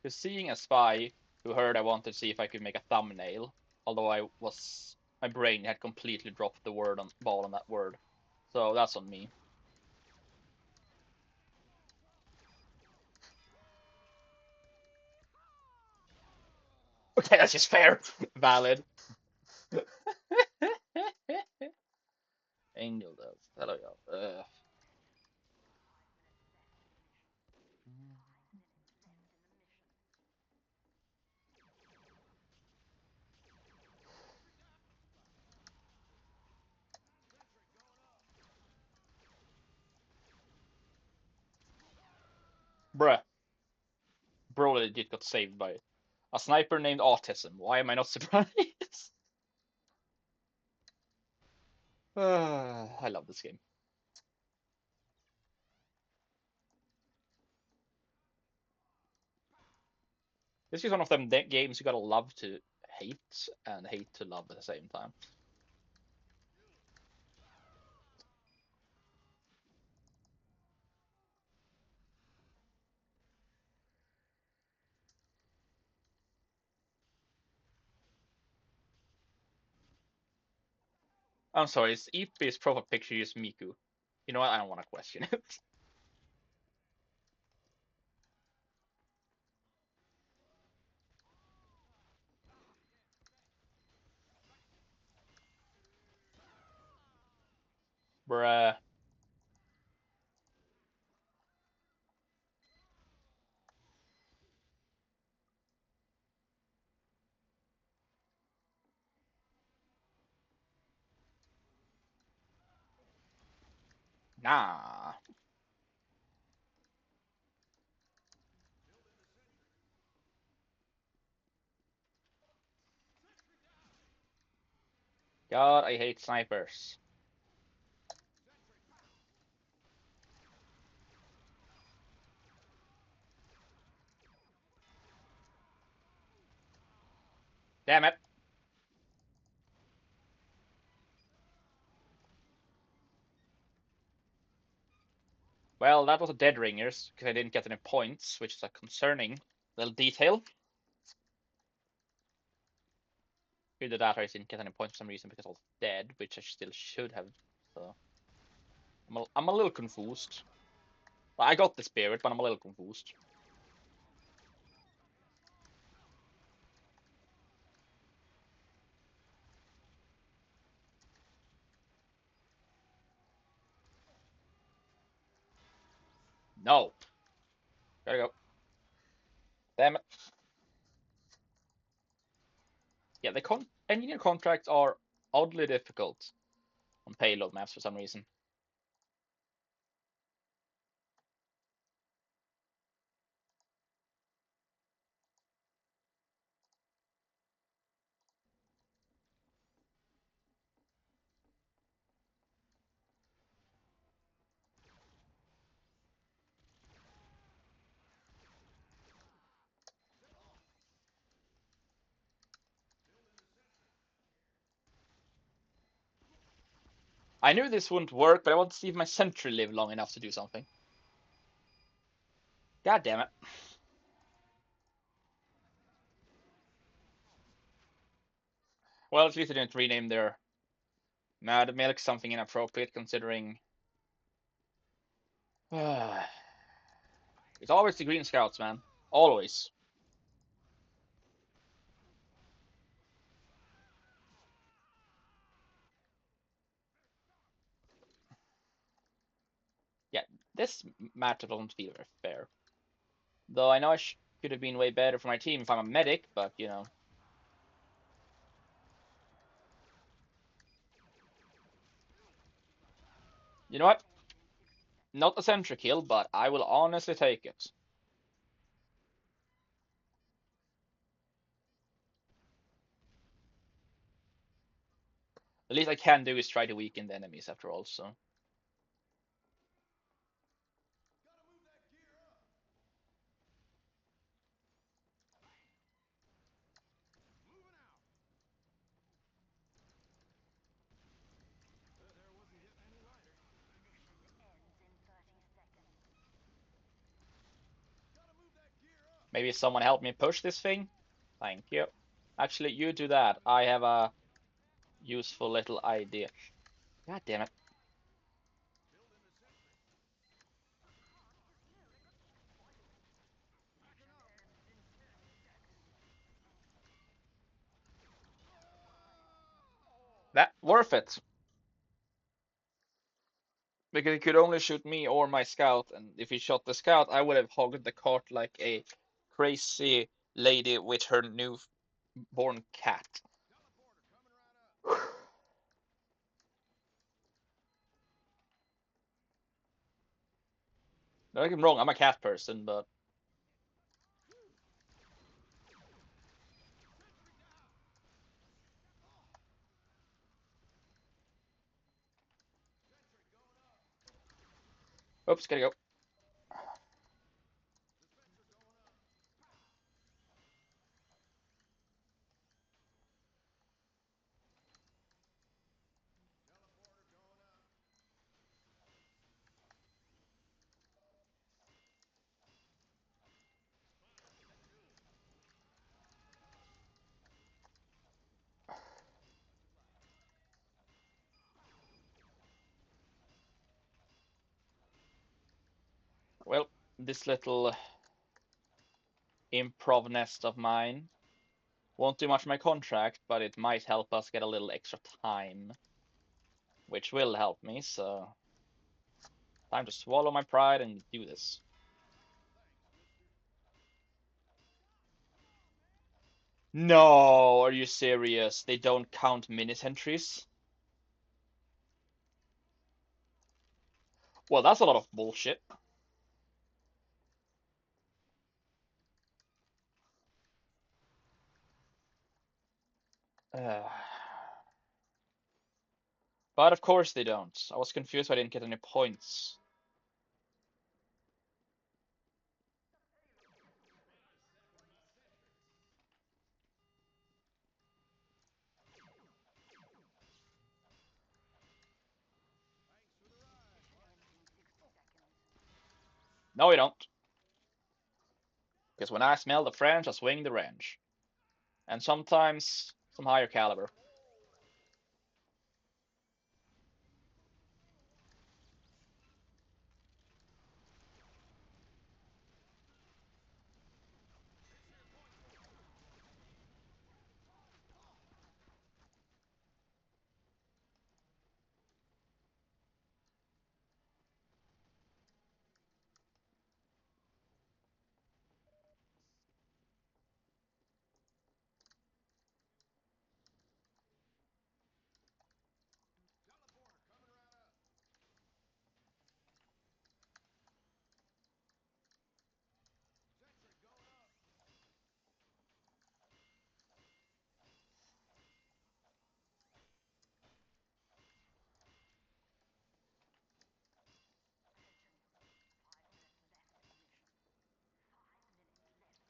Because seeing a spy who heard I wanted to see if I could make a thumbnail, although my brain had completely dropped the word on ball on that word. So that's on me. Okay, that's just fair. Valid. Angel does. Hello, y'all. Bruh. Bro legit got saved by a sniper named Autism. Why am I not surprised? I love this game. This is one of them games you gotta love to hate and hate to love at the same time. I'm sorry, is Ippei's profile picture just Miku? You know what? I don't want to question it. Bruh. Nah. God, I hate snipers. Damn it. Well, that was a dead ringers because I didn't get any points, which is a concerning little detail. Either that or I didn't get any points for some reason because I was dead, which I still should have. So I'm a little confused. I got the spirit, but I'm a little confused. No. Gotta go. Damn it. Yeah, the engineer contracts are oddly difficult on payload maps for some reason. I knew this wouldn't work, but I want to see if my sentry lived long enough to do something. God damn it. Well, at least they didn't rename their Mad Milk something inappropriate, considering. It's always the Green Scouts, man. Always. Yeah, this matchup doesn't feel very fair. Though I know I could have been way better for my team if I'm a medic, but you know. You know what? Not a sentry kill, but I will honestly take it. The least I can do is try to weaken the enemies after all, so. Maybe someone help me push this thing? Thank you. Actually, you do that. I have a useful little idea. God damn it. That worth it. Because he could only shoot me or my scout, and if he shot the scout, I would have hogged the cart like a crazy lady with her newborn cat. Don't get me wrong, I'm a cat person, but. Oops, gotta go. Well, this little improv nest of mine won't do much for my contract, but it might help us get a little extra time, which will help me, so time to swallow my pride and do this. No, are you serious? They don't count mini sentries? Well, that's a lot of bullshit. Uh, but of course they don't. I was confused why I didn't get any points. No, you don't. Because when I smell the French, I swing the wrench. And sometimes some higher caliber.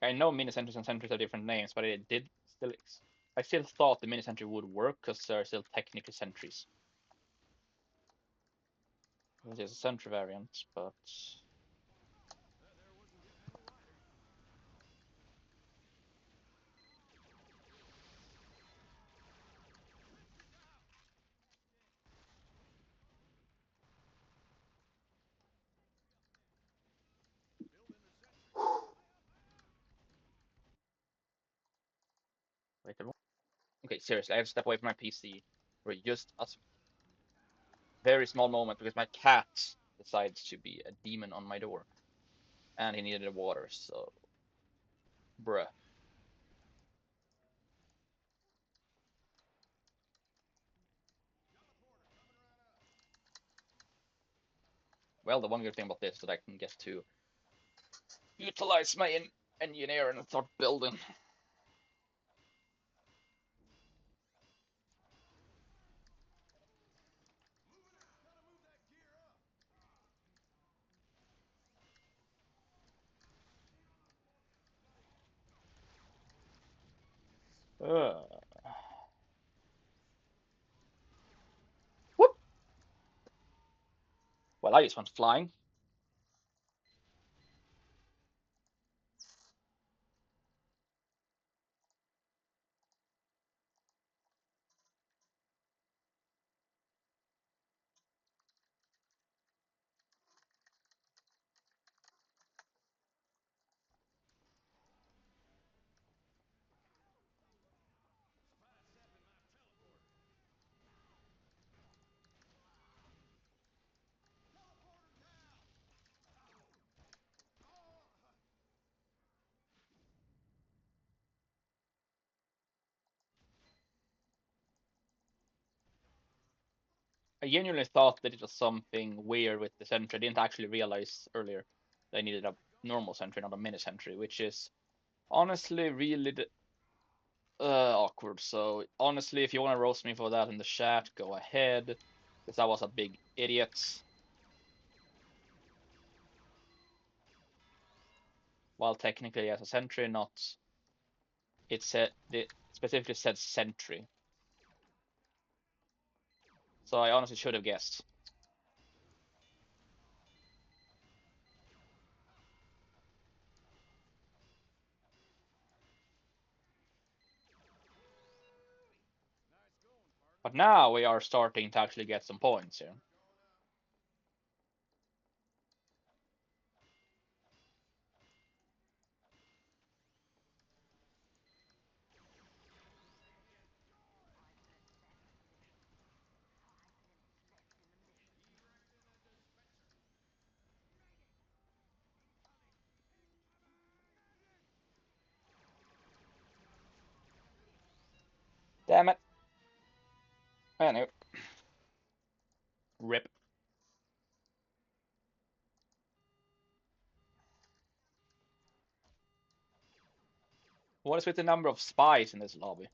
I know mini sentries and sentries are different names, but it did still. I still thought the mini sentry would work because they're still technically sentries. It is a sentry variant, but wait. Okay, seriously, I have to step away from my PC for just a very small moment because my cat decides to be a demon on my door, and he needed water. So, bruh. Well, the one good thing about this is that I can get to utilize my engineer and start building. Uh, whoop. Well, I just went flying. I genuinely thought that it was something weird with the sentry. I didn't actually realize earlier that I needed a normal sentry, not a mini sentry, which is honestly really awkward. So honestly, if you want to roast me for that in the chat, go ahead, because I was a big idiot. While technically as a sentry, not it specifically said sentry. So I honestly should have guessed. But now we are starting to actually get some points here. Damn it. Anyway, rip. What is with the number of spies in this lobby?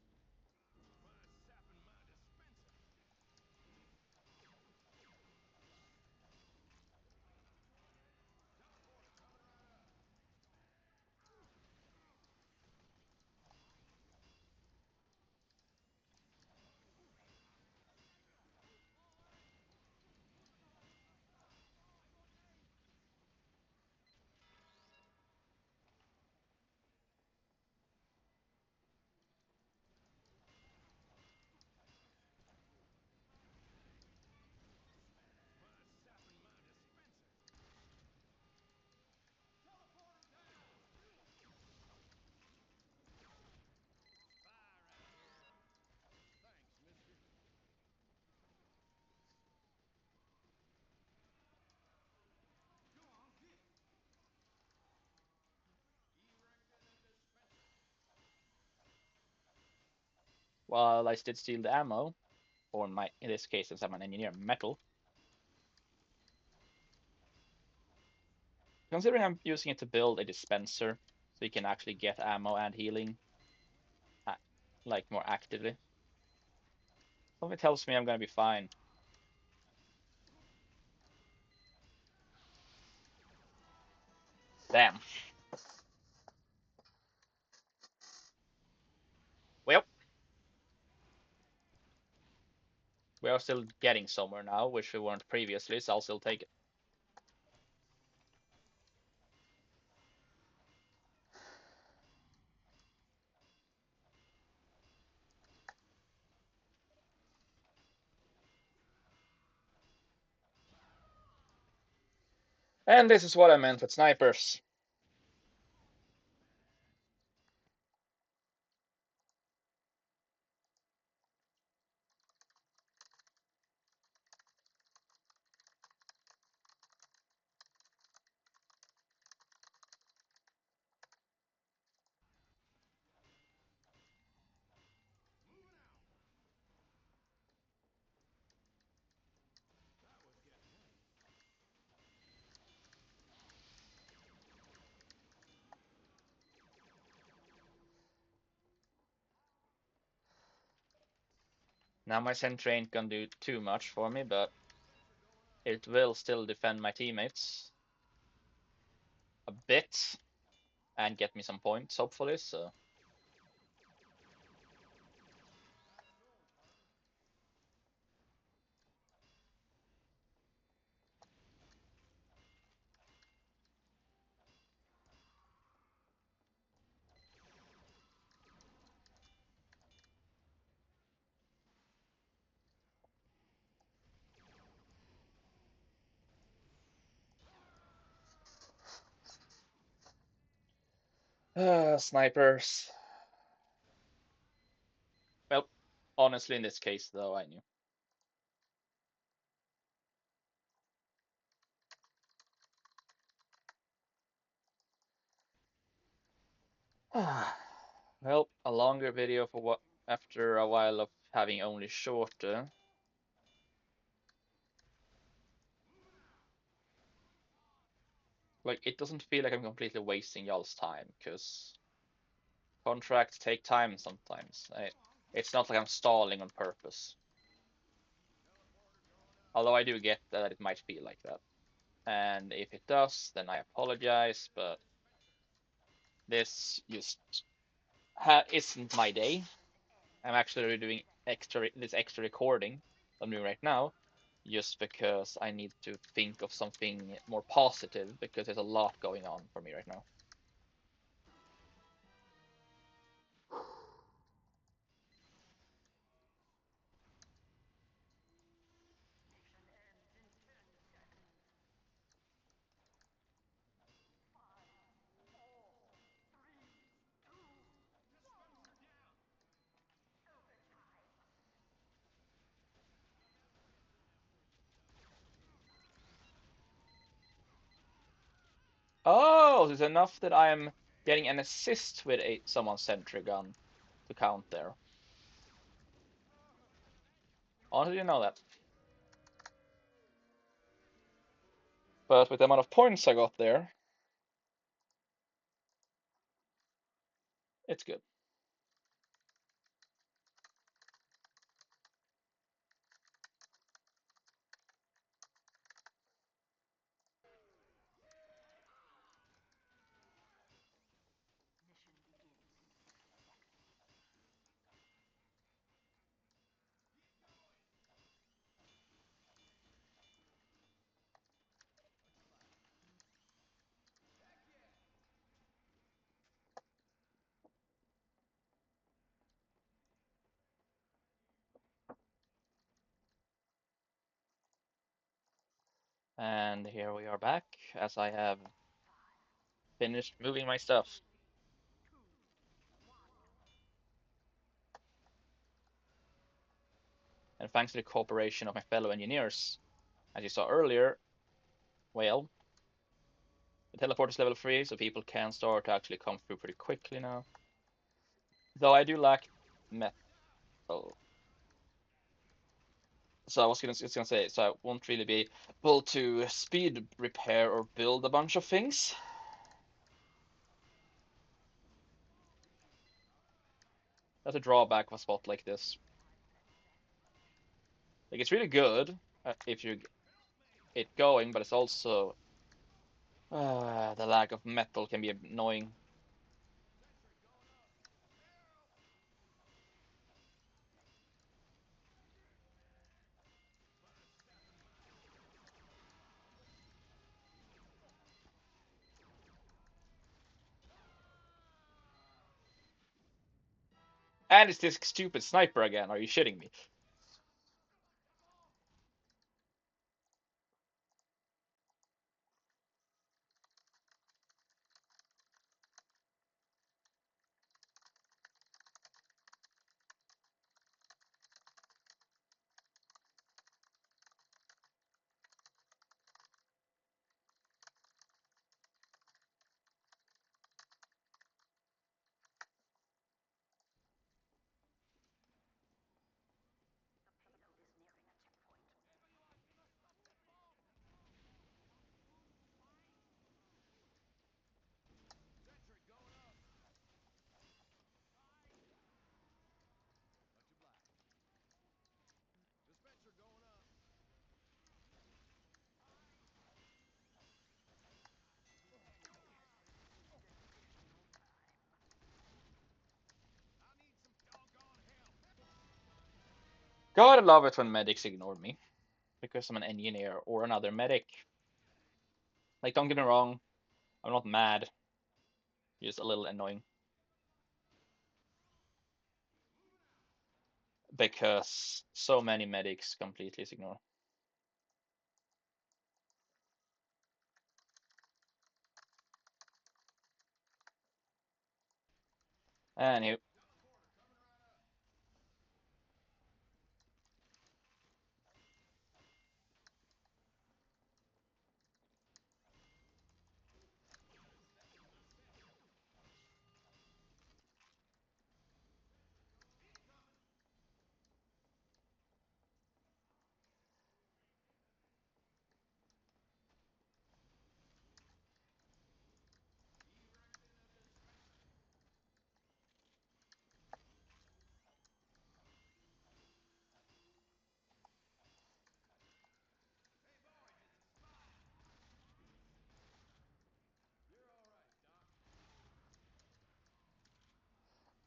While I did steal the ammo, or in this case, since I'm an engineer, metal. Considering I'm using it to build a dispenser, so you can actually get ammo and healing, like more actively. Something tells me I'm gonna be fine. Damn. We are still getting somewhere now, which we weren't previously, so I'll still take it. And this is what I meant with snipers. Now my sentry ain't gonna do too much for me, but it will still defend my teammates a bit and get me some points, hopefully, so. Snipers. Well, honestly, in this case, though, I knew. Well, a longer video for what after a while of having only shorter. Like, it doesn't feel like I'm completely wasting y'all's time, because contracts take time sometimes. It's not like I'm stalling on purpose. Although I do get that it might feel like that. And if it does, then I apologize, but this just isn't my day. I'm actually doing this extra recording I'm doing right now, just because I need to think of something more positive, because there's a lot going on for me right now. Oh, it's enough that I'm getting an assist with someone's sentry gun to count there. Honestly, didn't know that. But with the amount of points I got there, it's good. And here we are back, as I have finished moving my stuff. And thanks to the cooperation of my fellow engineers, as you saw earlier, well, the teleport is level 3, so people can start to actually come through pretty quickly now. Though I do lack metal. So I was just gonna say, so I won't really be able to speed repair or build a bunch of things. That's a drawback of a spot like this. Like, it's really good if you get it going, but it's also the lack of metal can be annoying. And it's this stupid sniper again. Are you shitting me? God, I love it when medics ignore me because I'm an engineer or another medic. Like, don't get me wrong, I'm not mad, just a little annoying because so many medics completely ignore. Anywho,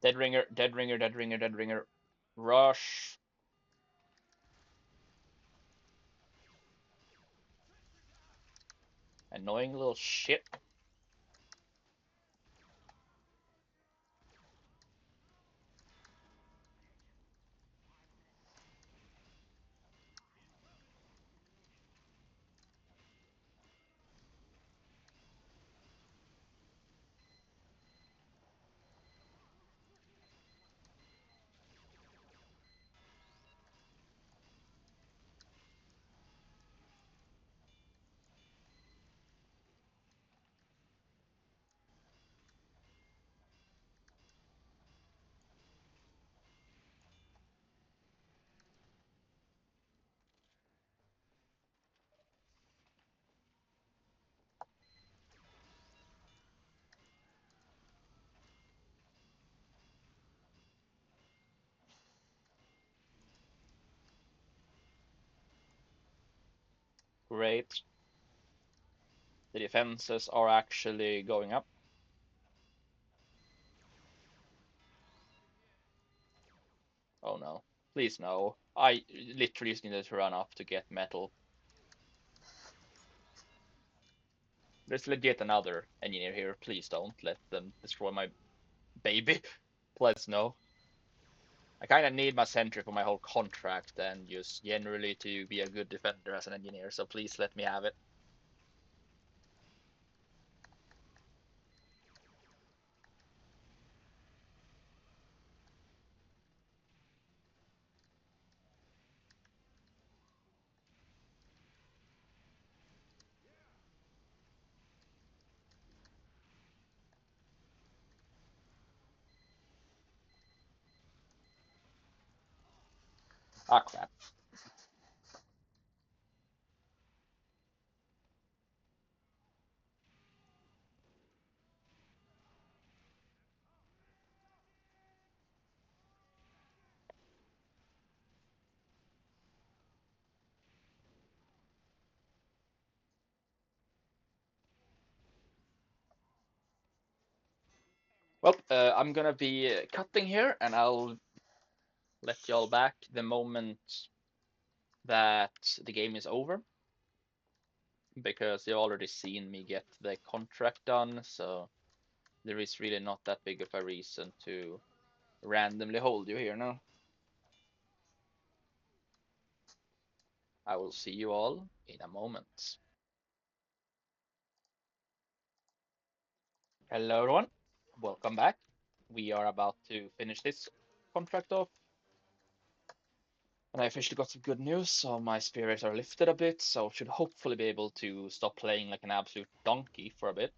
dead ringer, dead ringer, dead ringer, dead ringer. Rush. Annoying little shit. Great. The defenses are actually going up. Oh no. Please no. I literally just needed to run up to get metal. There's legit another engineer here. Please don't let them destroy my baby. Please no. I kind of need my sentry for my whole contract and just generally to be a good defender as an engineer, so please let me have it. Ah, crap. Well, I'm gonna be cutting here, and I'll let y'all back the moment that the game is over, because you've already seen me get the contract done, so there is really not that big of a reason to randomly hold you here now. I will see you all in a moment. Hello, everyone. Welcome back. We are about to finish this contract off, and I officially got some good news, so my spirits are lifted a bit, so should hopefully be able to stop playing like an absolute donkey for a bit.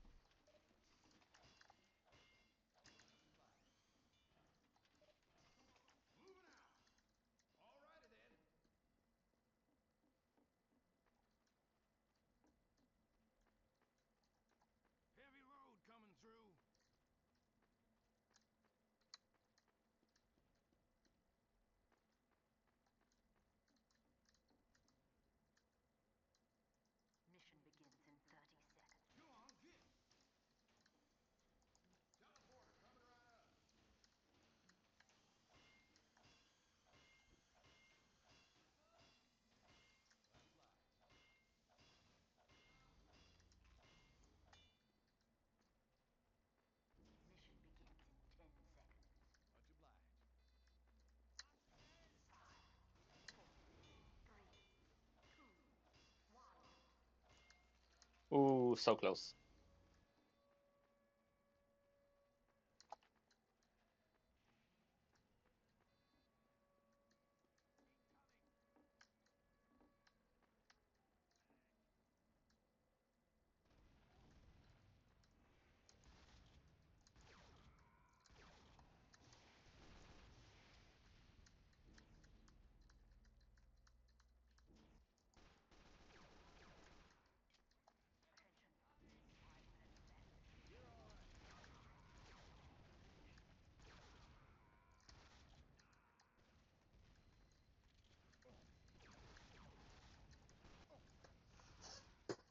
Ooh, so close.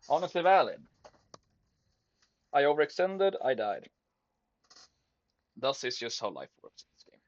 Honestly valid. I overextended, I died. Thus is just how life works in this game.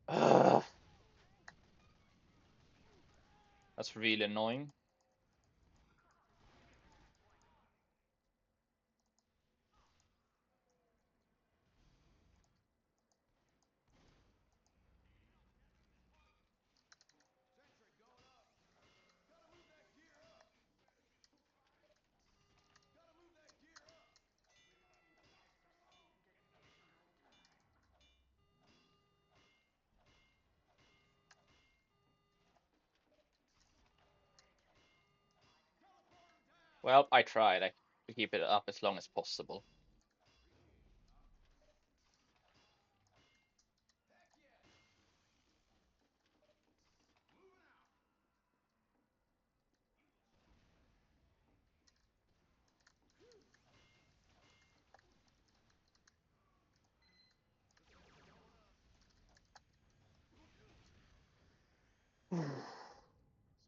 Ugh, that's really annoying. Well, I tried to keep it up as long as possible.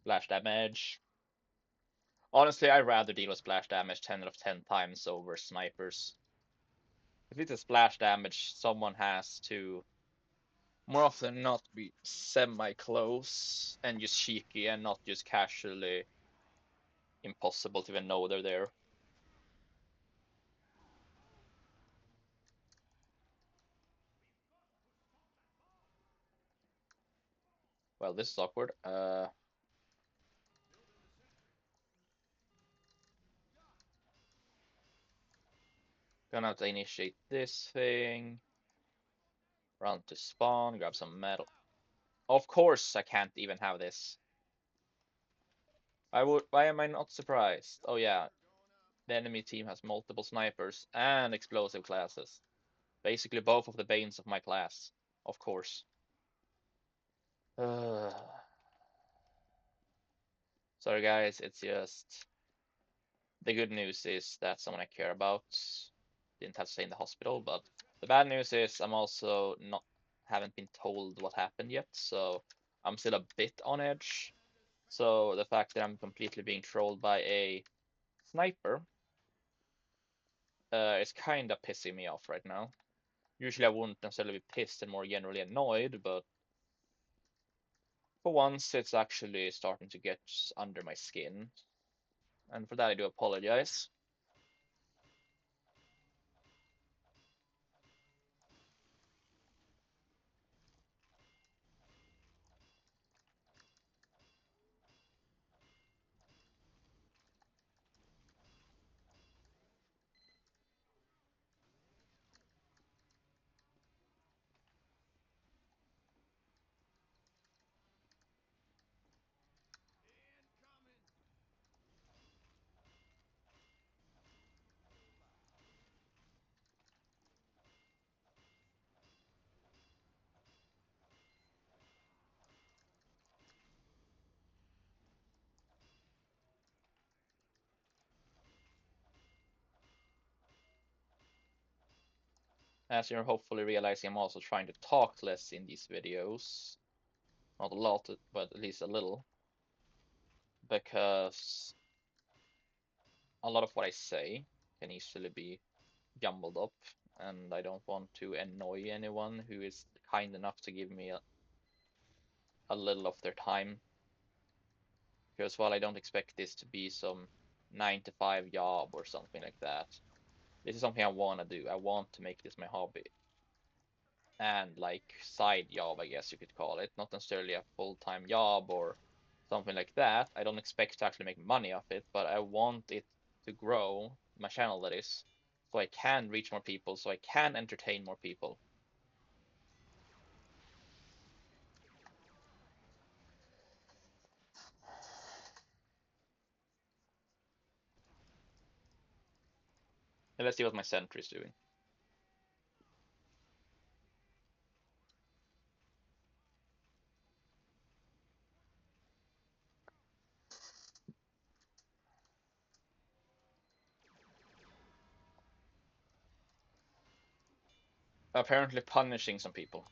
Splash damage. Honestly, I'd rather deal with splash damage 10 out of 10 times over snipers. If it's a splash damage, someone has to more often than not be semi-close and just cheeky and not just casually impossible to even know they're there. Well, this is awkward. Gonna have to initiate this thing. Run to spawn, grab some metal. Of course I can't even have this. Why am I not surprised? Oh yeah, the enemy team has multiple snipers and explosive classes. Basically both of the banes of my class. Of course. Uh, Sorry guys, it's just the good news is that someone I care about didn't have to stay in the hospital, but the bad news is I'm also not haven't been told what happened yet, so I'm still a bit on edge. So the fact that I'm completely being trolled by a sniper is kind of pissing me off right now. Usually I wouldn't necessarily be pissed and more generally annoyed, but for once it's actually starting to get under my skin. And for that I do apologize. As you're hopefully realizing, I'm also trying to talk less in these videos. Not a lot, but at least a little. Because a lot of what I say can easily be jumbled up, and I don't want to annoy anyone who is kind enough to give me a little of their time. Because while I don't expect this to be some 9 to 5 job or something like that, this is something I want to do. I want to make this my hobby and like side job, I guess you could call it. Not necessarily a full-time job or something like that. I don't expect to actually make money off it, but I want it to grow, my channel that is, so I can reach more people, so I can entertain more people. And let's see what my sentry is doing. Apparently punishing some people,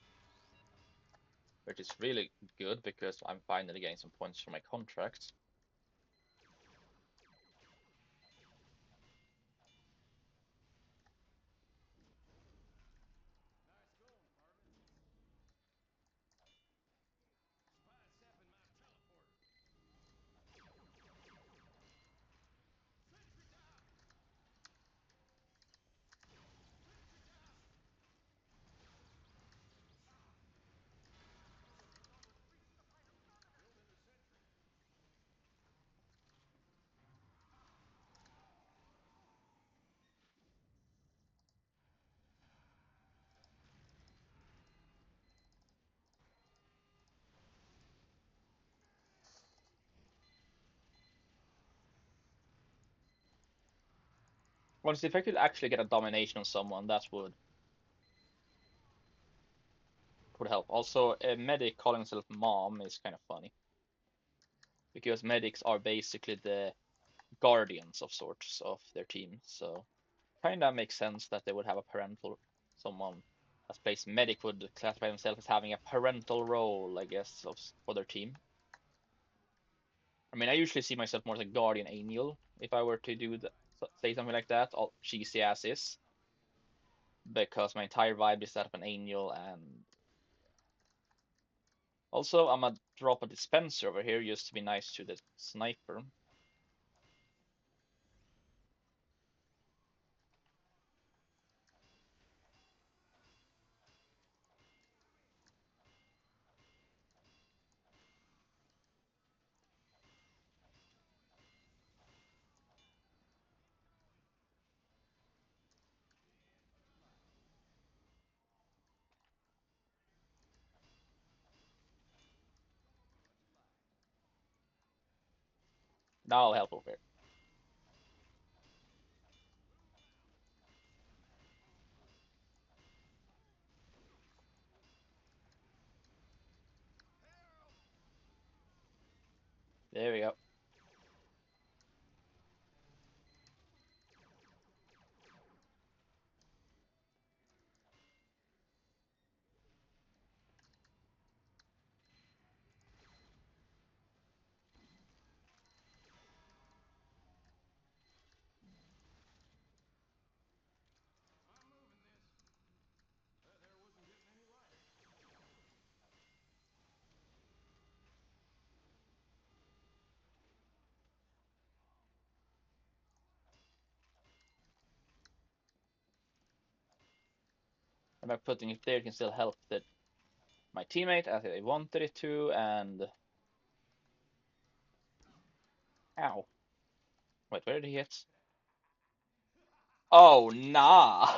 which is really good because I'm finally getting some points for my contract. Honestly, if I could actually get a domination on someone, that would help. Also, a medic calling himself mom is kind of funny because medics are basically the guardians of sorts of their team. So kind of makes sense that they would have a parental someone as plays medic would classify themselves as having a parental role, I guess, for their team. I mean, I usually see myself more as a guardian angel if I were to do the, say something like that, all cheesy as is, because my entire vibe is that of an angel, and also I'm gonna drop a dispenser over here just to be nice to the sniper. Now I'll help over here. There we go. And by putting it there, it can still help my teammate as I wanted it to, and ow. Wait, where did he hit? Oh, nah!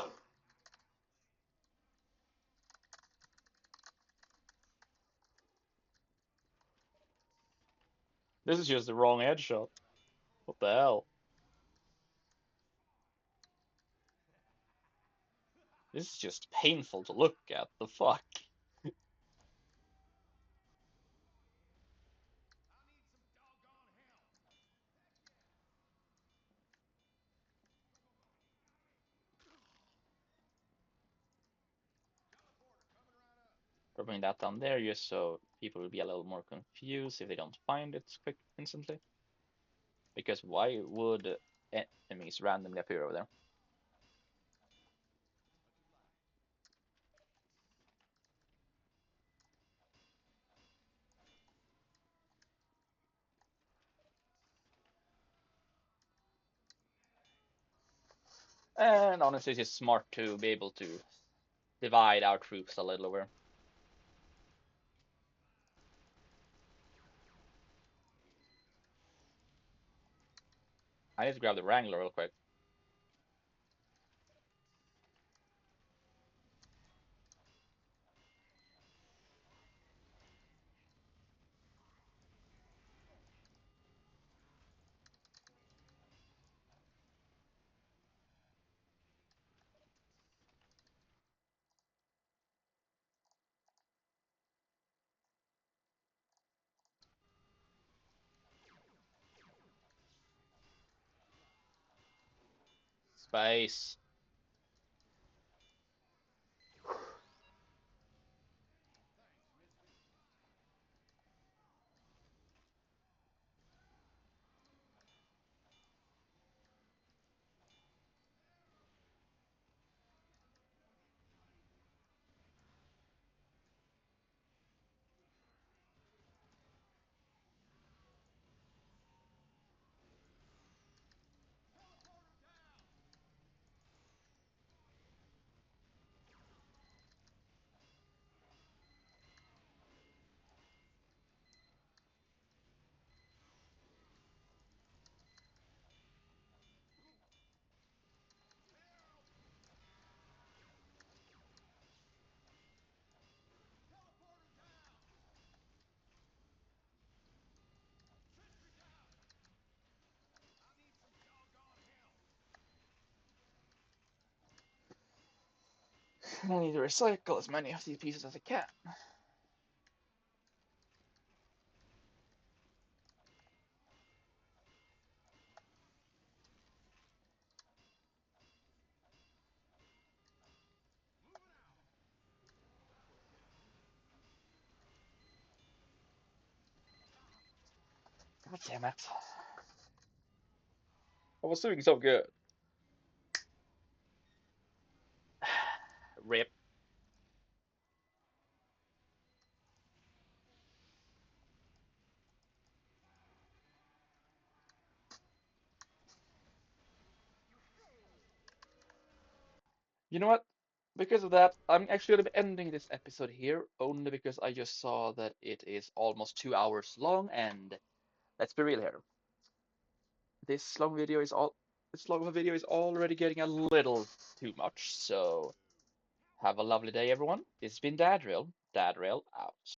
This is just the wrong headshot. What the hell? This is just painful to look at. The fuck? Dropping that down there just so people will be a little more confused if they don't find it quick instantly. Because why would enemies randomly appear over there? And honestly, it's just smart to be able to divide our troops a little over. I need to grab the Wrangler real quick. Space. I need to recycle as many of these pieces as I can. God damn it. I was doing so good. Rip. You know what? Because of that, I'm actually going to be ending this episode here, only because I just saw that it is almost 2 hours long, and let's be real here. This long video is all this long of a video is already getting a little too much, so have a lovely day, everyone. This has been Dadrill. Dadrill out.